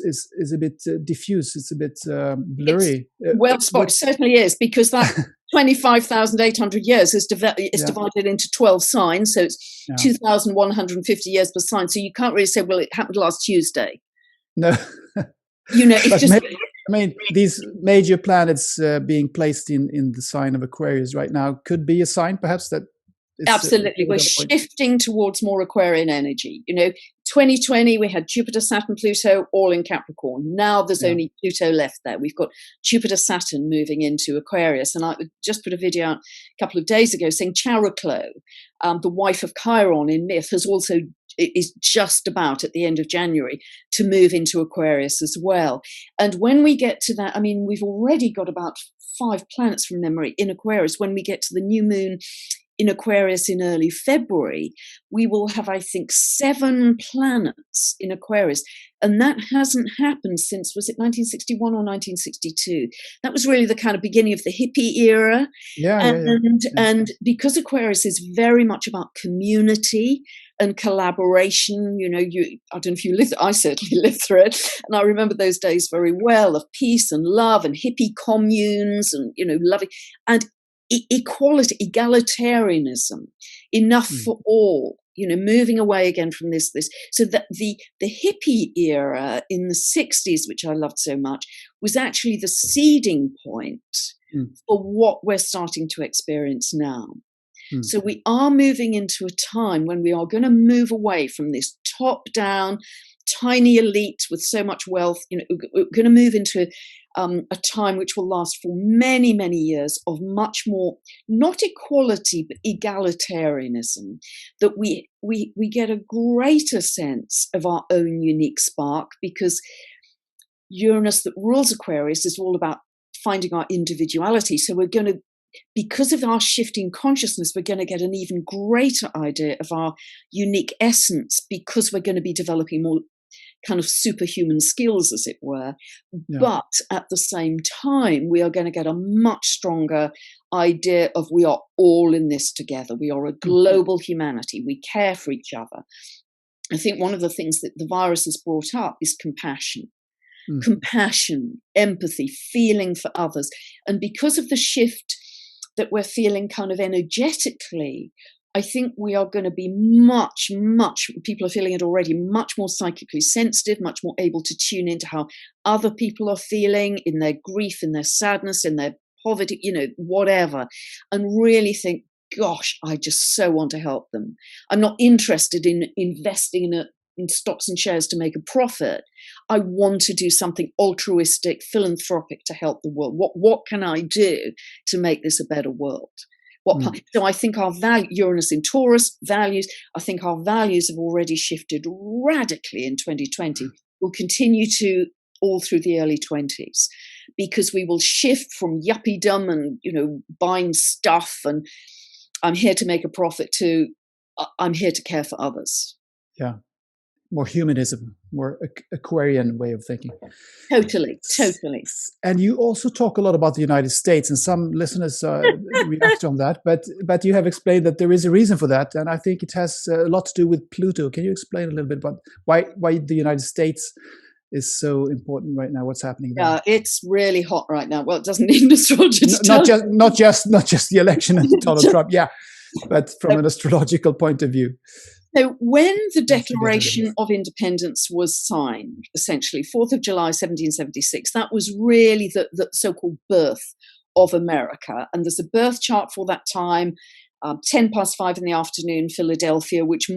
a bit diffuse. It's a bit blurry. Well spotted, certainly is, because that 25,800 years is divided into 12 signs, so it's 2,150 years per sign. So you can't really say, well, it happened last Tuesday. No. It's just... these major planets being placed in the sign of Aquarius right now could be a sign, perhaps, that... Absolutely. We're shifting towards more Aquarian energy. 2020, we had Jupiter, Saturn, Pluto, all in Capricorn. Now there's only Pluto left there. We've got Jupiter, Saturn moving into Aquarius. And I just put a video out a couple of days ago saying Chariklo, the wife of Chiron in myth, is just about at the end of January to move into Aquarius as well. And when we get to that, we've already got about 5 planets from memory in Aquarius. When we get to the new moon in Aquarius in early February, we will have, I think, 7 planets in Aquarius. And that hasn't happened since, was it 1961 or 1962? That was really the kind of beginning of the hippie era. And because Aquarius is very much about community and collaboration, I don't know if you lived, I certainly lived through it. And I remember those days very well, of peace and love and hippie communes and, loving, and equality, egalitarianism, enough for all, moving away again from this. So that the hippie era in the 60s, which I loved so much, was actually the seeding point for what we're starting to experience now. So we are moving into a time when we are going to move away from this top-down, tiny elite with so much wealth. We're going to move into a time which will last for many, many years of much more, not equality, but egalitarianism, that we get a greater sense of our own unique spark, because Uranus that rules Aquarius is all about finding our individuality. So we're going to, because of our shifting consciousness, we're going to get an even greater idea of our unique essence, because we're going to be developing more kind of superhuman skills, as it were. Yeah. But at the same time, we are going to get a much stronger idea of we are all in this together. We are a global humanity. We care for each other. I think one of the things that the virus has brought up is compassion. Compassion, empathy, feeling for others. And because of the shift that we're feeling kind of energetically, I think we are going to be much, people are feeling it already, much more psychically sensitive, much more able to tune into how other people are feeling in their grief, in their sadness, in their poverty, whatever, and really think, gosh, I just so want to help them. I'm not interested in investing in stocks and shares to make a profit. I want to do something altruistic, philanthropic to help the world. What can I do to make this a better world? So I think our Uranus in Taurus values, I think our values have already shifted radically in 2020. Will continue to all through the early 20s, because we will shift from yuppiedom and, buying stuff and I'm here to make a profit to I'm here to care for others. Yeah. More humanism, more Aquarian way of thinking. Totally. And you also talk a lot about the United States, and some listeners react on that. But you have explained that there is a reason for that, and I think it has a lot to do with Pluto. Can you explain a little bit about why the United States is so important right now? What's happening there? Yeah, it's really hot right now. Well, it doesn't need an astrologer to tell you. Not just the election and Donald Trump. Yeah, but from an astrological point of view. So when the Declaration of Independence was signed, essentially, 4th of July, 1776, that was really the so-called birth of America. And there's a birth chart for that time, 10 past 5 in the afternoon, Philadelphia, which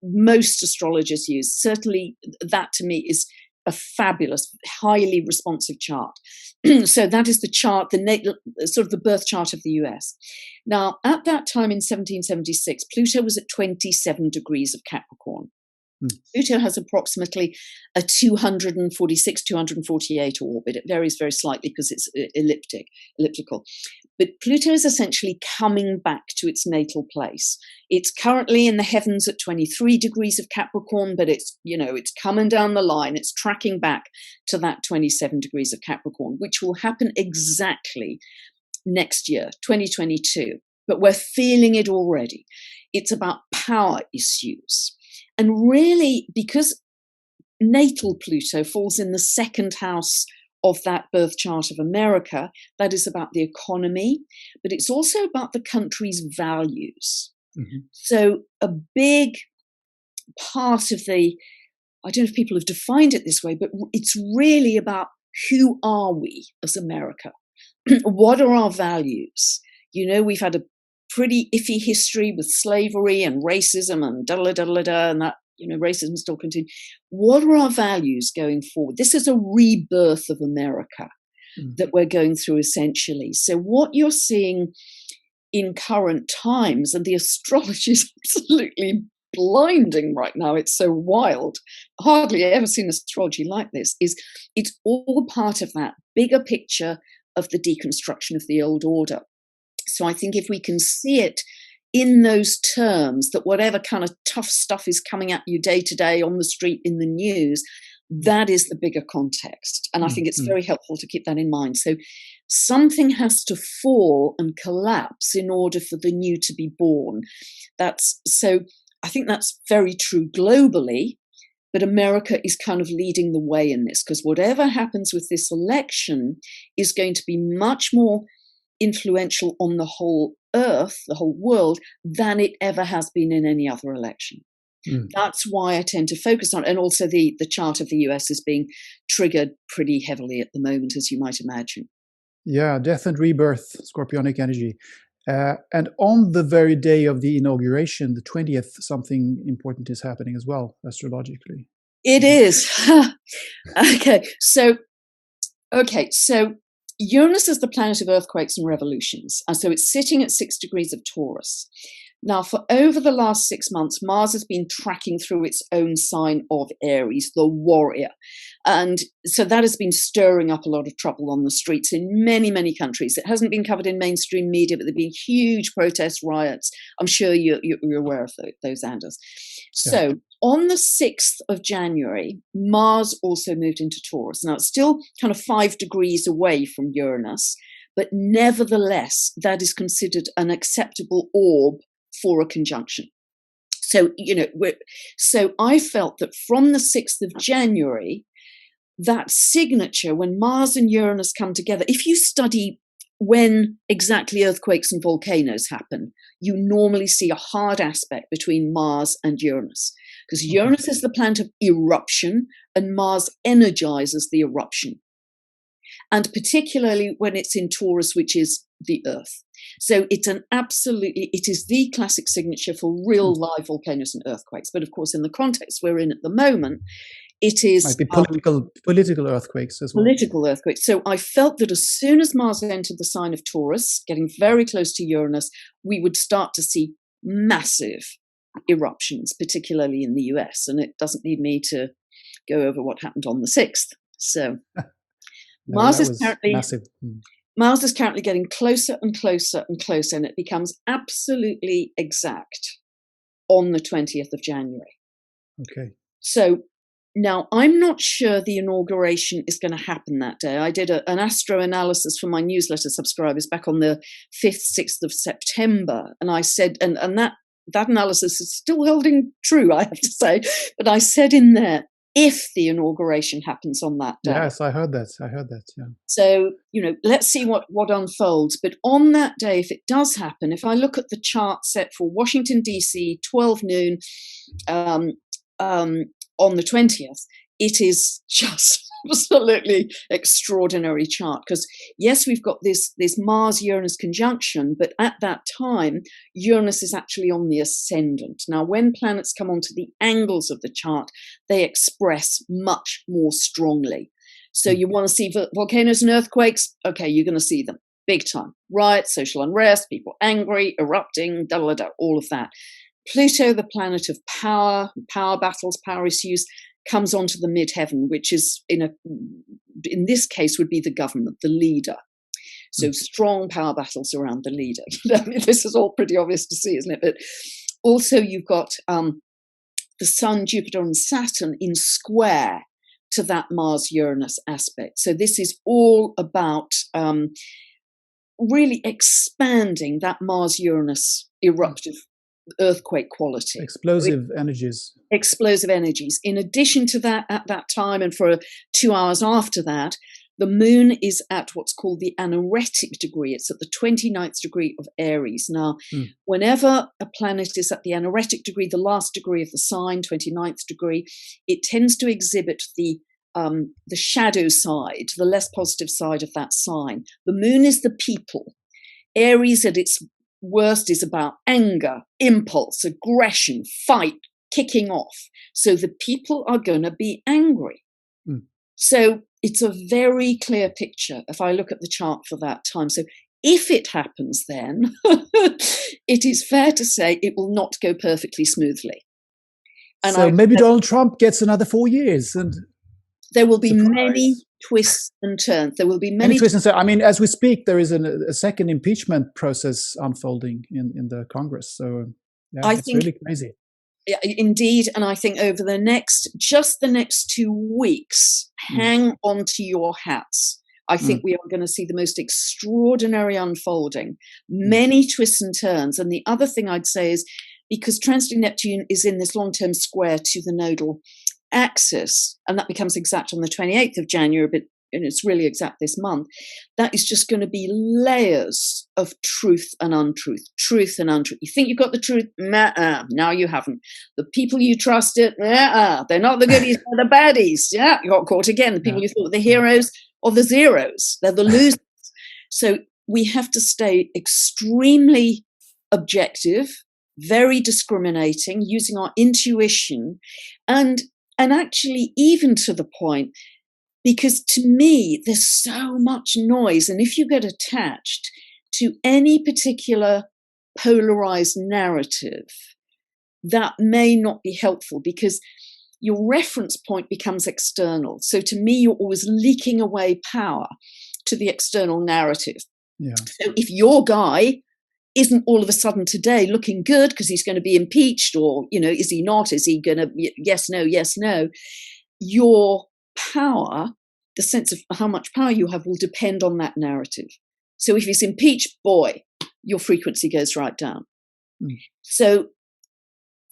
most astrologers use. Certainly that to me is a fabulous, highly responsive chart. So that is the chart, sort of the birth chart of the US. Now, at that time in 1776, Pluto was at 27 degrees of Capricorn. Pluto has approximately a 246, 248 orbit. It varies very slightly because it's elliptical. But Pluto is essentially coming back to its natal place. It's currently in the heavens at 23 degrees of Capricorn, but it's coming down the line. It's tracking back to that 27 degrees of Capricorn, which will happen exactly next year, 2022. But we're feeling it already. It's about power issues. And really, because natal Pluto falls in the second house of that birth chart of America, that is about the economy, but it's also about the country's values. Mm-hmm. So a big part of I don't know if people have defined it this way, but it's really about who are we as America? What are our values? We've had a pretty iffy history with slavery and racism and and that, racism still continues. What are our values going forward? This is a rebirth of America that we're going through essentially. So what you're seeing in current times, and the astrology is absolutely blinding right now, it's so wild. Hardly ever seen astrology like this, is it's all part of that bigger picture of the deconstruction of the old order. So I think if we can see it in those terms, that whatever kind of tough stuff is coming at you day to day on the street, in the news, that is the bigger context. And I think it's very helpful to keep that in mind. So something has to fall and collapse in order for the new to be born. So I think that's very true globally, but America is kind of leading the way in this, because whatever happens with this election is going to be much more influential on the whole earth, the whole world, than it ever has been in any other election. That's why I tend to focus on it. And also the chart of the US is being triggered pretty heavily at the moment, as you might imagine. Yeah, death and rebirth, Scorpionic energy. And on the very day of the inauguration, the 20th, something important is happening as well, astrologically. It is. Okay, so Okay, so Uranus is the planet of earthquakes and revolutions, and so it's sitting at 6 degrees of Taurus. Now, for over the last 6 months, Mars has been tracking through its own sign of Aries, the warrior. And so that has been stirring up a lot of trouble on the streets in many, many countries. It hasn't been covered in mainstream media, but there have been huge protest riots. I'm sure you're aware of those, Anders. Yeah. So on the 6th of January, Mars also moved into Taurus. Now, it's still kind of 5 degrees away from Uranus, but nevertheless, that is considered an acceptable orb for a conjunction. So, so I felt that from the 6th of January, that signature, when Mars and Uranus come together, if you study when exactly earthquakes and volcanoes happen, you normally see a hard aspect between Mars and Uranus, because Uranus is the planet of eruption and Mars energizes the eruption. And particularly when it's in Taurus, which is the Earth. So it is the classic signature for real live volcanoes and earthquakes. But of course, in the context we're in at the moment, it is might be political earthquakes as well. Political earthquakes. So I felt that as soon as Mars entered the sign of Taurus, getting very close to Uranus, we would start to see massive eruptions, particularly in the US. And it doesn't need me to go over what happened on the 6th. So No, Mars that is was currently massive. Mars is currently getting closer and closer and closer, and it becomes absolutely exact on the 20th of January. Okay. So now I'm not sure the inauguration is going to happen that day. I did an astro analysis for my newsletter subscribers back on the 5th, 6th of September, and I said, and that analysis is still holding true, I have to say, but I said in there, if the inauguration happens on that day. Yes, I heard that. Yeah. So, let's see what unfolds. But on that day, if it does happen, if I look at the chart set for Washington, D.C., 12 noon on the 20th, it is just absolutely extraordinary chart. Because, yes, we've got this Mars-Uranus conjunction, but at that time, Uranus is actually on the ascendant. Now, when planets come onto the angles of the chart, they express much more strongly. So you want to see volcanoes and earthquakes? Okay, you're going to see them big time. Riots, social unrest, people angry, erupting, all of that. Pluto, the planet of power battles, power issues, comes onto the midheaven, which is in this case would be the government, the leader. So strong power battles around the leader. This is all pretty obvious to see, isn't it? But also you've got the Sun, Jupiter, and Saturn in square to that Mars-Uranus aspect. So this is all about really expanding that Mars-Uranus eruptive earthquake quality. Explosive energies. In addition to that, at that time and for 2 hours after that, the moon is at what's called the anaretic degree. It's at the 29th degree of Aries. Now, whenever a planet is at the anaretic degree, the last degree of the sign, 29th degree, it tends to exhibit the shadow side, the less positive side of that sign. The moon is the people. Aries at its worst is about anger, impulse, aggression, fight, kicking off. So the people are going to be angry. So it's a very clear picture if I look at the chart for that time. So if it happens then, it is fair to say it will not go perfectly smoothly. And so maybe Donald Trump gets another 4 years. And there will be many twists and turns. There will be many twists and turns. I mean, as we speak, there is a second impeachment process unfolding in the Congress. So it's really crazy. Yeah, indeed. And I think over the next 2 weeks, hang on to your hats. I think we are going to see the most extraordinary unfolding, many twists and turns. And the other thing I'd say is, because transiting Neptune is in this long-term square to the nodal axis, and that becomes exact on the 28th of January, but it's really exact this month, that is just going to be layers of truth and untruth. You think you've got the truth? No, you haven't. The people you trusted, they're not the goodies, they're the baddies. Yeah, you got caught again. The people you thought were the heroes or the zeros, they're the losers. So we have to stay extremely objective, very discriminating, using our intuition, and actually even to the point, Because to me, there's so much noise. And if you get attached to any particular polarized narrative, that may not be helpful because your reference point becomes external. So to me, you're always leaking away power to the external narrative. Yeah. So if your guy isn't all of a sudden today looking good because he's going to be impeached, or, is he not? Is he going to, yes, no? Your power, the sense of how much power you have, will depend on that narrative. So if he's impeached, boy, your frequency goes right down. Mm. So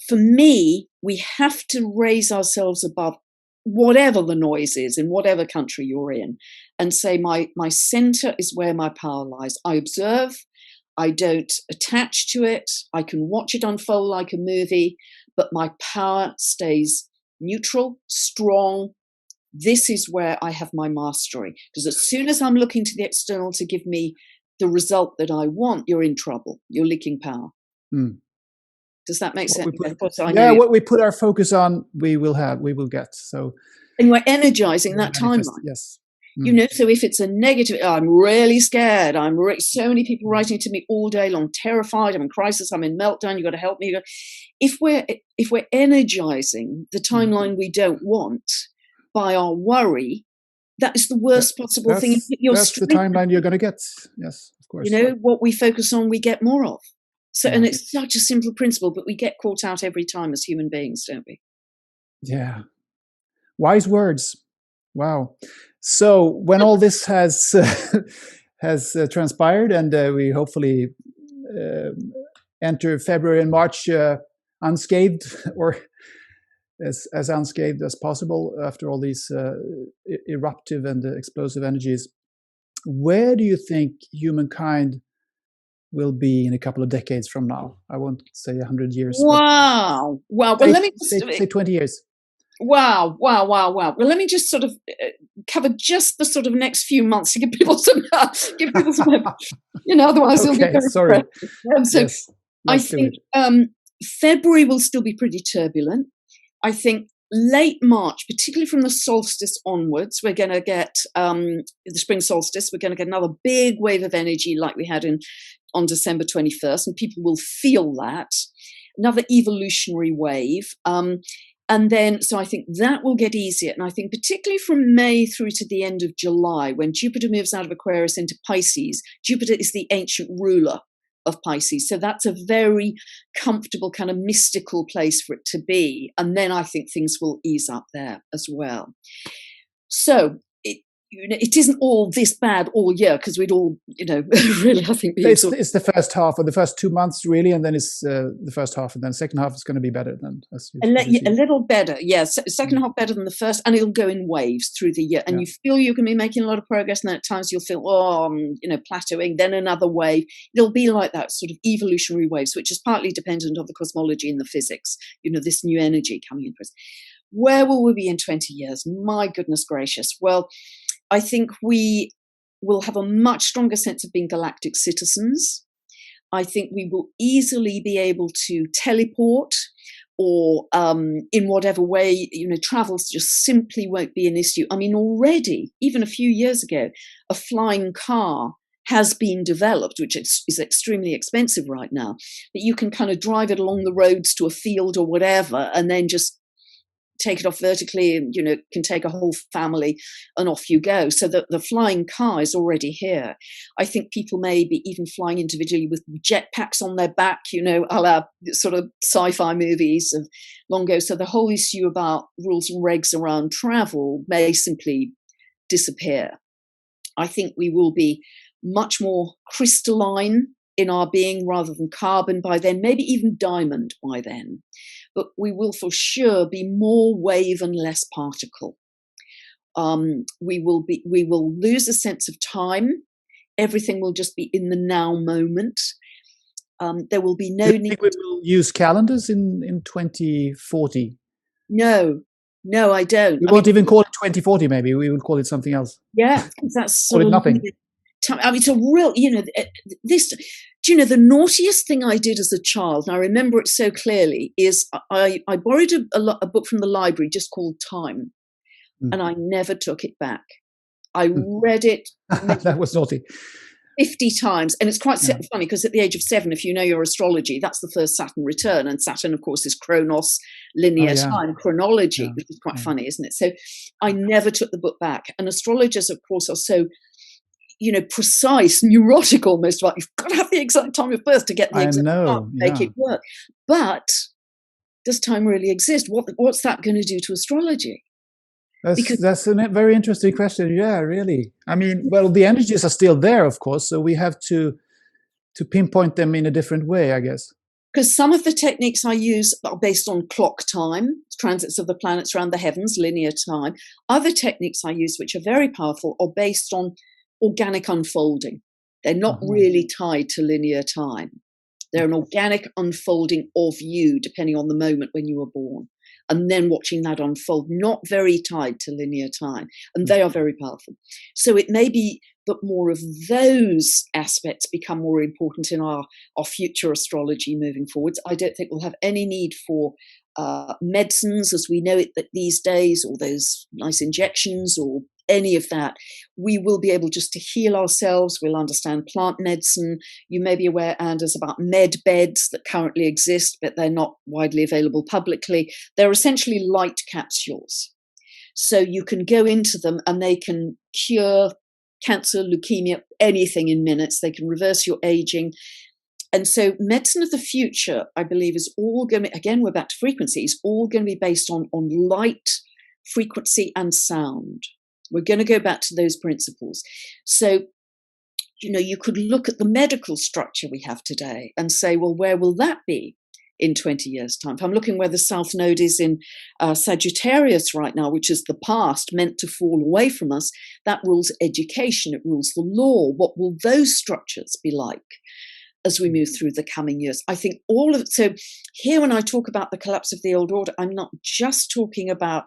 for me, we have to raise ourselves above whatever the noise is in whatever country you're in, and say my center is where my power lies. I observe. I don't attach to it. I can watch it unfold like a movie, but my power stays neutral, strong. This is where I have my mastery. Because as soon as I'm looking to the external to give me the result that I want, you're in trouble. You're leaking power. Mm. Does that make sense? What we put our focus on, we will get. So, and we're energizing that timeline. Yes. So if it's a negative, I'm really scared. So many people writing to me all day long, terrified. I'm in crisis. I'm in meltdown. You got to help me. If we're energizing the timeline we don't want by our worry, that is the worst possible thing. That's the timeline you're going to get. Yes, of course. What we focus on, we get more of. So, and it's such a simple principle, but we get caught out every time as human beings, don't we? Yeah. Wise words. Wow. So when all this has transpired, and we hopefully enter February and March unscathed, or as unscathed as possible after all these eruptive and explosive energies, where do you think humankind will be in a couple of decades from now? I won't say 100 years. Wow. Well, let me say 20 years. Wow. Well, let me just sort of cover just the sort of next few months to give people some otherwise it'll be very sorry. Yes, I think February will still be pretty turbulent. I think late March, particularly from the solstice onwards, we're going to get the spring solstice. We're going to get another big wave of energy like we had on December 21st, and people will feel that. Another evolutionary wave. And then, so I think that will get easier. And I think particularly from May through to the end of July, when Jupiter moves out of Aquarius into Pisces, Jupiter is the ancient ruler of Pisces. So that's a very comfortable kind of mystical place for it to be. And then I think things will ease up there as well. So it isn't all this bad all year, because we'd all, really, I think... It's the first half, or the first 2 months, really, and then it's the first half, and then the second half is going to be better than... A little better, yes. Second half better than the first, and it'll go in waves through the year. And you feel you can be making a lot of progress, and then at times you'll feel, plateauing, then another wave. It'll be like that, sort of evolutionary waves, which is partly dependent on the cosmology and the physics, this new energy coming in. Where will we be in 20 years? My goodness gracious. Well, I think we will have a much stronger sense of being galactic citizens. I think we will easily be able to teleport, or in whatever way, travels just simply won't be an issue. I mean, already, even a few years ago, a flying car has been developed, which is extremely expensive right now, but you can kind of drive it along the roads to a field or whatever, and then just take it off vertically, and can take a whole family, and off you go. So the flying car is already here. I think people may be even flying individually with jetpacks on their back, a la sort of sci-fi movies of long ago. So the whole issue about rules and regs around travel may simply disappear. I think we will be much more crystalline in our being rather than carbon by then, maybe even diamond by then. But we will for sure be more wave and less particle. We will lose a sense of time. Everything will just be in the now moment. There will be no need. Do you think we will use calendars in 2040? No, I don't. We won't even call it 2040. Maybe we will call it something else. Yeah, that's sort of nothing. I mean, it's a real, this. Do you know, the naughtiest thing I did as a child, and I remember it so clearly, is I borrowed a book from the library just called Time and I never took it back. I read it. That was naughty. 50 times. And it's quite funny because at the age of 7, if you know your astrology, that's the first Saturn return. And Saturn, of course, is chronos, linear time, chronology, which is quite funny, isn't it? So I never took the book back. And astrologers, of course, are so, precise, neurotic almost, about you've got to have the exact time of birth to get the exact time, make it work. But does time really exist? What's that going to do to astrology? That's a very interesting question. Yeah, really. I mean, well, the energies are still there, of course, so we have to pinpoint them in a different way, I guess. Because some of the techniques I use are based on clock time, transits of the planets around the heavens, linear time. Other techniques I use, which are very powerful, are based on organic unfolding. They're not really tied to linear time. They're an organic unfolding of you, depending on the moment when you were born. And then watching that unfold, not very tied to linear time. And they are very powerful. So it may be that more of those aspects become more important in our future astrology moving forwards. I don't think we'll have any need for medicines as we know it that these days, or those nice injections or any of that. We will be able just to heal ourselves. We'll understand plant medicine. You may be aware, Anders, about med beds that currently exist, but they're not widely available publicly. They're essentially light capsules. So you can go into them and they can cure cancer, leukemia, anything in minutes. They can reverse your aging. And so medicine of the future, I believe, is all going to, again, we're back to frequencies, all going to be based on light, frequency, and sound. We're going to go back to those principles. So, you could look at the medical structure we have today and say, well, where will that be in 20 years' time? If I'm looking where the South Node is in Sagittarius right now, which is the past meant to fall away from us, that rules education, it rules the law. What will those structures be like as we move through the coming years? I think all of it. So here, when I talk about the collapse of the old order, I'm not just talking about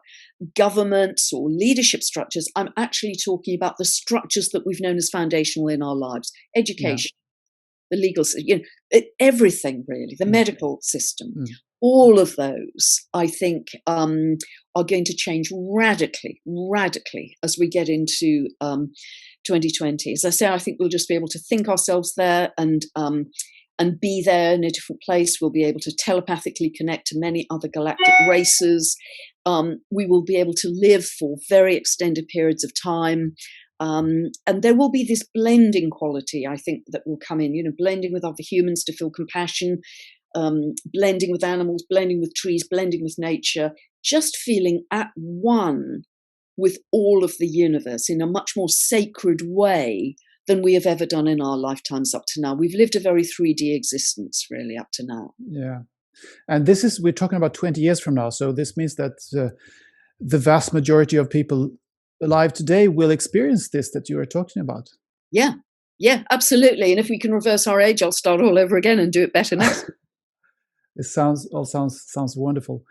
governments or leadership structures. I'm actually talking about the structures that we've known as foundational in our lives: education, the legal system, everything really, the medical system. All of those, I think, are going to change radically as we get into 2020. As I say, I think we'll just be able to think ourselves there and be there in a different place. We'll be able to telepathically connect to many other galactic races. We will be able to live for very extended periods of time. And there will be this blending quality, I think, that will come in, blending with other humans to feel compassion, blending with animals, blending with trees, blending with nature, just feeling at one with all of the universe in a much more sacred way than we have ever done in our lifetimes up to now. We've lived a very 3D existence really up to now. Yeah. And we're talking about 20 years from now. So this means that the vast majority of people alive today will experience this that you are talking about. Yeah, absolutely. And if we can reverse our age, I'll start all over again and do it better next. It sounds wonderful.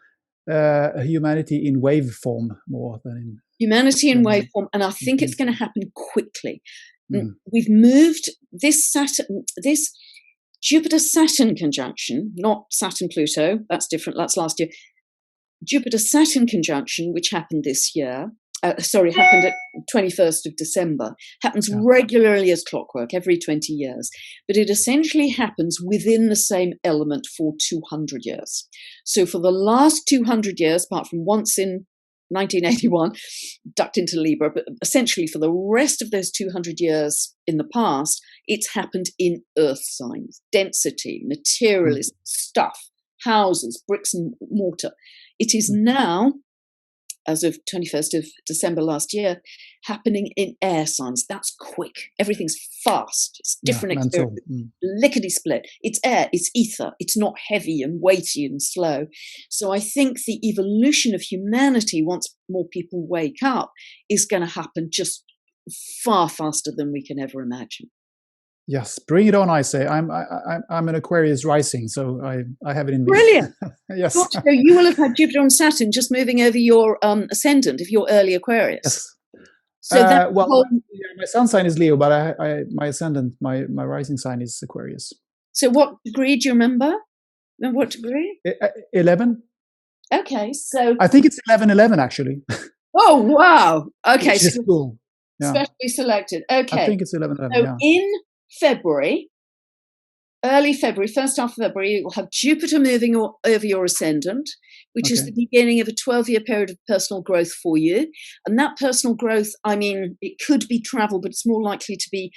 Humanity in wave form more than in humanity in wave form, and I think it's going to happen quickly. We've moved this Jupiter-Saturn conjunction, not Saturn-Pluto, that's different, that's last year. Jupiter-Saturn conjunction, which happened this year, happened at 21st of December, happens regularly as clockwork every 20 years, but it essentially happens within the same element for 200 years. So for the last 200 years, apart from once in 1981, ducked into Libra, but essentially for the rest of those 200 years in the past, it's happened in earth signs, density, materialism, stuff, houses, bricks and mortar. It is now, as of 21st of December last year, happening in air signs. That's quick. Everything's fast. It's different experience. Lickety split. It's air. It's ether. It's not heavy and weighty and slow. So I think the evolution of humanity, once more people wake up, is going to happen just far faster than we can ever imagine. Yes, bring it on, I say. I'm an Aquarius rising, so I have it in me. Brilliant. Yes. So you will have had Jupiter and Saturn just moving over your ascendant if you're early Aquarius. Yes. So my sun sign is Leo, but my ascendant, my rising sign is Aquarius. So what degree do you remember? What degree? 11. Okay, so I think it's 11/11 actually. Oh, wow. Okay. Which is cool. Yeah. Specially selected. Okay. I think it's 11/11. So Yeah. in February, early February, first half of February, you'll have Jupiter moving over your ascendant, which is the beginning of a 12-year period of personal growth for you. And that personal growth, I mean, it could be travel, but it's more likely to be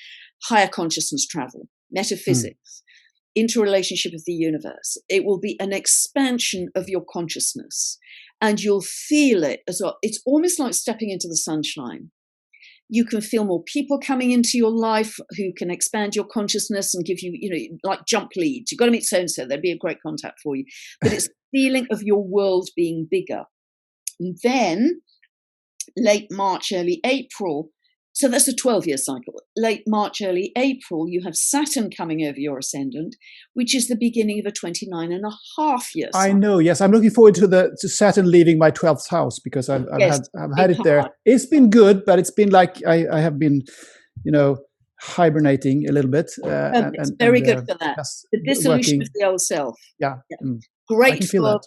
higher consciousness travel, metaphysics, interrelationship of the universe. It will be an expansion of your consciousness, and you'll feel it as well. It's almost like stepping into the sunshine. You can feel more people coming into your life who can expand your consciousness and give you, like jump leads. You've got to meet so-and-so. There'd be a great contact for you. But it's the feeling of your world being bigger. And then late March, early April, so that's a 12-year cycle. Late March, early April, you have Saturn coming over your ascendant, which is the beginning of a 29.5-year cycle. I know, yes. I'm looking forward to Saturn leaving my 12th house, because I've had it there. It's been good, but it's been like I have been, hibernating a little bit. It's very good for that. The dissolution of the old self. Yeah. Great I can feel that.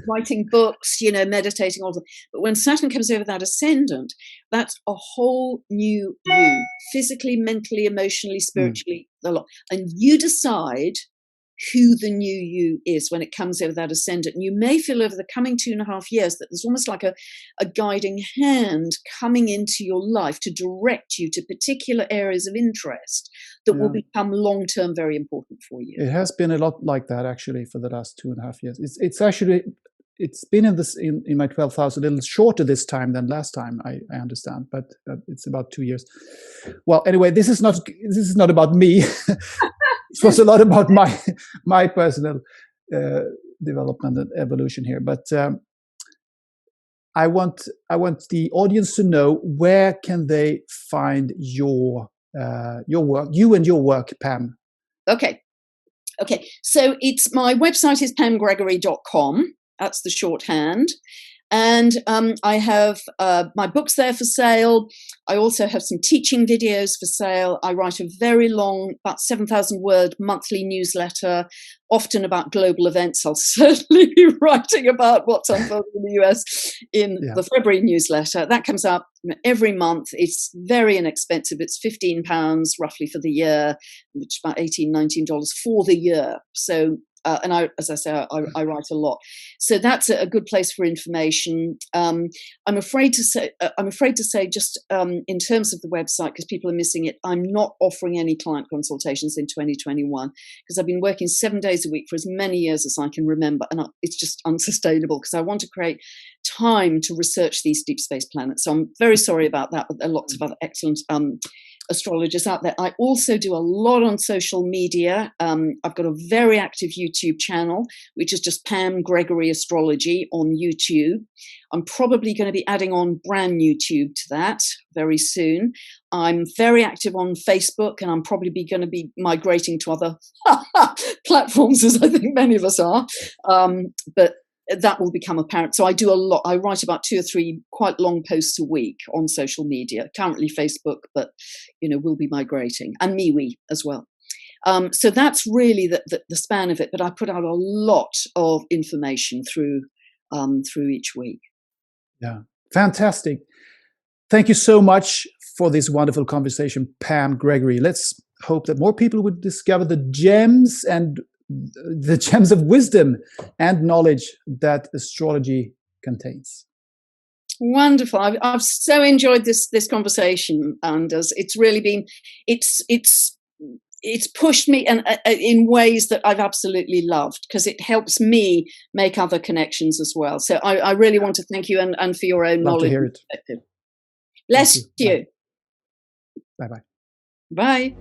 Writing books, meditating, all that. But when Saturn comes over that ascendant, that's a whole new you, physically, mentally, emotionally, spiritually, a lot. And you decide who the new you is when it comes over that ascendant. And you may feel over the coming 2.5 years that there's almost like a guiding hand coming into your life to direct you to particular areas of interest that will become long-term very important for you. It has been a lot like that, actually, for the last 2.5 years. It's been in my 12th house a little shorter this time than last time, I understand, but it's about 2 years. Well, anyway, this is not about me. It was a lot about my personal development and evolution here. But I want the audience to know, where can they find your work, you and your work, Pam? Okay. So my website is pamgregory.com. That's the shorthand. And I have my books there for sale. I also have some teaching videos for sale. I write a very long, about 7,000-word monthly newsletter, often about global events. I'll certainly be writing about what's unfolding in the US in the February newsletter. That comes out every month. It's very inexpensive. It's £15 roughly for the year, which is about $18, $19 for the year. So and as I say, I write a lot, so that's a good place for information. I'm afraid to say, just in terms of the website, because people are missing it, I'm not offering any client consultations in 2021, because I've been working 7 days a week for as many years as I can remember, and it's just unsustainable, because I want to create time to research these deep space planets. So I'm very sorry about that, but there are lots of other excellent astrologers out there. I also do a lot on social media. I've got a very active YouTube channel, which is just Pam Gregory Astrology on YouTube. I'm probably going to be adding on brand new YouTube to that very soon. I'm very active on Facebook, and I'm probably going to be migrating to other platforms, as I think many of us are. But that will become apparent. So I do a lot. I write about 2 or 3 quite long posts a week on social media, currently Facebook, but we'll be migrating, and MeWe as well. So that's really the span of it. But I put out a lot of information through each week. Yeah, fantastic. Thank you so much for this wonderful conversation, Pam Gregory. Let's hope that more people would discover the gems of wisdom and knowledge that astrology contains. Wonderful. I've so enjoyed this conversation, Anders. It's really been, it's pushed me in ways that I've absolutely loved, because it helps me make other connections as well. So I really want to thank you and for your own Love knowledge. To hear it. Bless you. Bye-bye. Bye.